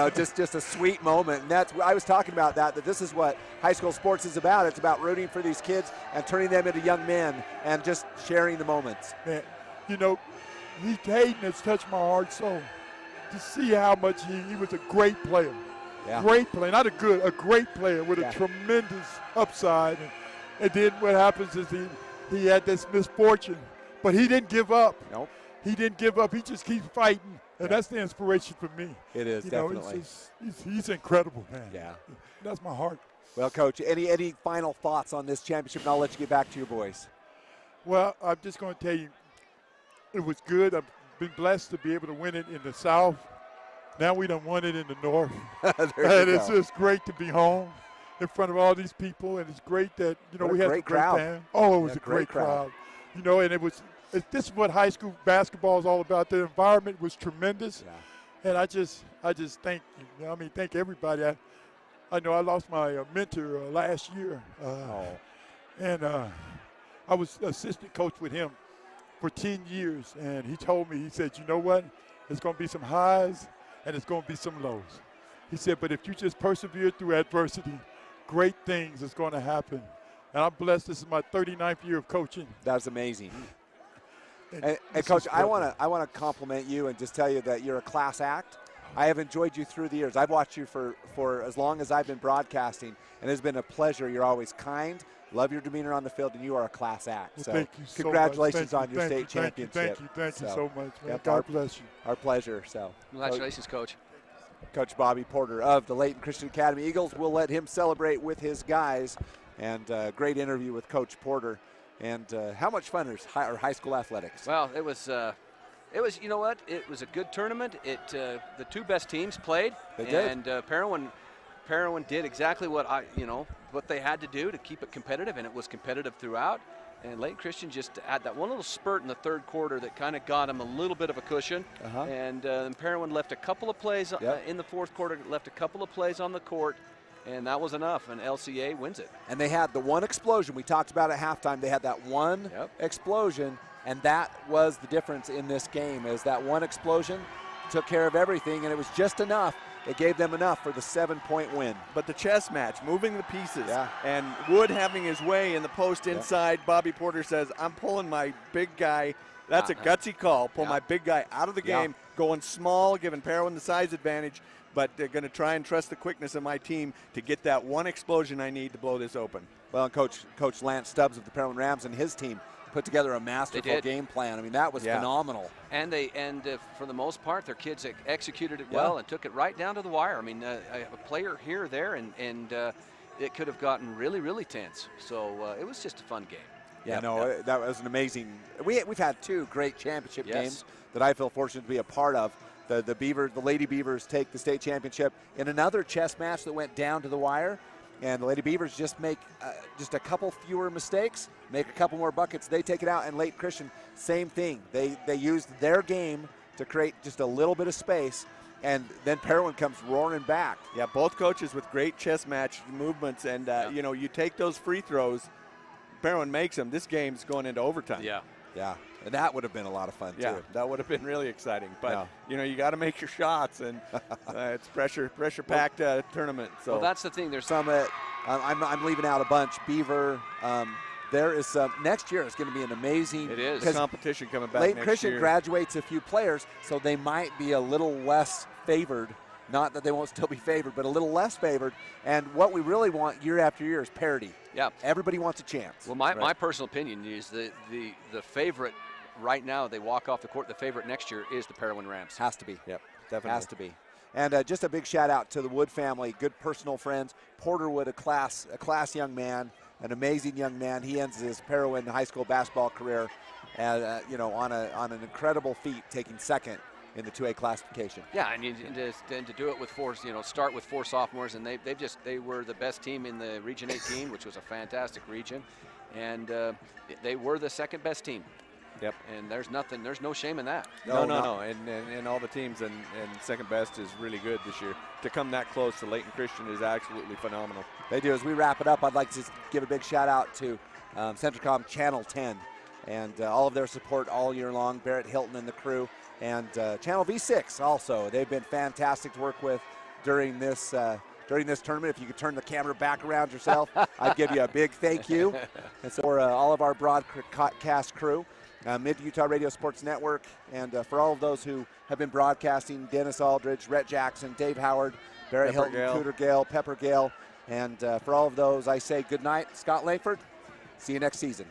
Speaker 1: Just a sweet moment. And I was talking about that this is what high school sports is about. It's about rooting for these kids and turning them into young men and just sharing the moments.
Speaker 9: Man, Hayden has touched my heart so to see how much he was a great player.
Speaker 1: Yeah.
Speaker 9: Great player, not a great player with
Speaker 1: Yeah.
Speaker 9: a tremendous upside. And then what happens is he had this misfortune, but he didn't give up.
Speaker 1: Nope.
Speaker 9: He didn't give up. He just keeps fighting, and that's the inspiration for me.
Speaker 1: It is,
Speaker 9: You know,
Speaker 1: definitely.
Speaker 9: he's incredible, man.
Speaker 1: Yeah.
Speaker 9: That's my heart.
Speaker 1: Well, Coach, any final thoughts on this championship, and I'll let you get back to your boys.
Speaker 9: Well, I'm just going to tell you, it was good. I've been blessed to be able to win it in the South. Now we done won it in the North. And it's just great to be home in front of all these people, and it's great that, you know,
Speaker 1: What a
Speaker 9: we had
Speaker 1: great
Speaker 9: a great
Speaker 1: crowd.
Speaker 9: band. Oh, it was
Speaker 1: Yeah,
Speaker 9: a great
Speaker 1: great crowd.
Speaker 9: crowd. You know, and this is what high school basketball is all about. The environment was tremendous.
Speaker 1: Yeah.
Speaker 9: And I just thank you. You know, I mean, thank everybody. I know I lost my mentor last year. And I was assistant coach with him for 10 years. And he told me, he said, you know what? There's going to be some highs and it's going to be some lows. He said, but if you just persevere through adversity, great things is going to happen. And I'm blessed. This is my 39th year of coaching.
Speaker 1: That's amazing. And
Speaker 9: this
Speaker 1: Coach,
Speaker 9: is
Speaker 1: I
Speaker 9: great.
Speaker 1: want to compliment you and just tell you that you're a class act. I have enjoyed you through the years. I've watched you for as long as I've been broadcasting, and it's been a pleasure. You're always kind, love your demeanor on the field, and you are a class act.
Speaker 9: Well,
Speaker 1: so
Speaker 9: thank you so much.
Speaker 1: congratulations
Speaker 9: Thank
Speaker 1: on
Speaker 9: you,
Speaker 1: your
Speaker 9: thank
Speaker 1: state
Speaker 9: you, thank you,
Speaker 1: championship.
Speaker 9: Thank you so much, man.
Speaker 1: Yep,
Speaker 9: God bless you.
Speaker 1: Our pleasure. So,
Speaker 3: Congratulations, Coach.
Speaker 1: Coach Bobby Porter of the Layton Christian Academy Eagles. We'll let him celebrate with his guys, and great interview with Coach Porter. And how much fun is high school athletics?
Speaker 3: Well, it was, you know what? It was a good tournament. The two best teams played.
Speaker 1: They did.
Speaker 3: And Parowan did exactly what what they had to do to keep it competitive, and it was competitive throughout. And Layton Christian just had that one little spurt in the third quarter that kind of got him a little bit of a cushion. And Parowan left a couple of plays in the fourth quarter, left a couple of plays on the court, and that was enough, and LCA wins it.
Speaker 1: And they had the one explosion we talked about at halftime. They had that one explosion, and that was the difference in this game, is that one explosion took care of everything, and it was just enough. It gave them enough for the 7-point win.
Speaker 2: But the chess match, moving the pieces, and Wood having his way in the post inside. Bobby Porter says, I'm pulling my big guy. That's a gutsy call. Pull my big guy out of the game, going small, giving Parowan the size advantage, but they're going to try and trust the quickness of my team to get that one explosion I need to blow this open.
Speaker 1: Well, and Coach Lance Stubbs of the Parowan Rams and his team put together a masterful game plan. I mean, that was phenomenal.
Speaker 3: And for the most part, their kids executed it well and took it right down to the wire. I mean, a player here or there, and it could have gotten really, really tense. So it was just a fun game.
Speaker 1: Yeah, that was an amazing. We've had two great championship games that I feel fortunate to be a part of. The Lady Beavers take the state championship in another chess match that went down to the wire. And the Lady Beavers just make just a couple fewer mistakes, make a couple more buckets. They take it out, and Layton Christian, same thing. They used their game to create just a little bit of space, and then Parowan comes roaring back.
Speaker 2: Yeah, both coaches with great chess match movements, and you know, you take those free throws, Parowan makes them. This game's going into overtime.
Speaker 1: Yeah, and that would have been a lot of fun too.
Speaker 2: That would have been really exciting. But you know, you got to make your shots, and it's pressure-packed tournament. So
Speaker 3: well, that's the thing. There's
Speaker 1: Summit. I'm leaving out a bunch. Beaver. There is some next year. It's going to be an amazing.
Speaker 3: It is.
Speaker 2: Competition coming back.
Speaker 1: Layton
Speaker 2: next
Speaker 1: Christian
Speaker 2: year.
Speaker 1: graduates a few players, so they might be a little less favored. Not that they won't still be favored, but a little less favored. And what we really want year after year is parity.
Speaker 3: Yeah.
Speaker 1: Everybody wants a chance.
Speaker 3: Well, my personal opinion is the favorite right now, they walk off the court, the favorite next year is the Parowan Rams.
Speaker 1: Has to be.
Speaker 2: Yep, definitely.
Speaker 1: Has to be. And just a big shout out to the Wood family, good personal friends. Porter Wood, a class young man, an amazing young man. He ends his Parowan high school basketball career, on an incredible feat, taking second in the 2A classification.
Speaker 3: Yeah, and to do it with start with four sophomores, and they were the best team in the Region 18, which was a fantastic region, and they were the second best team.
Speaker 2: Yep.
Speaker 3: And there's no shame in that.
Speaker 2: No. And all the teams and second best is really good this year. To come that close to Layton Christian is absolutely phenomenal.
Speaker 1: They do. As we wrap it up, I'd like to give a big shout out to Centricom Channel 10 and all of their support all year long. Barrett Hilton and the crew, and Channel V6 also. They've been fantastic to work with during this tournament. If you could turn the camera back around yourself, I'd give you a big thank you. And so for all of our broadcast crew. Mid-Utah Radio Sports Network, and for all of those who have been broadcasting, Dennis Aldridge, Rhett Jackson, Dave Howard, Barry
Speaker 2: Pepper
Speaker 1: Hilton,
Speaker 2: Gale.
Speaker 1: Cooter Gale, Pepper Gale, and for all of those, I say good night. Scott Langford, see you next season.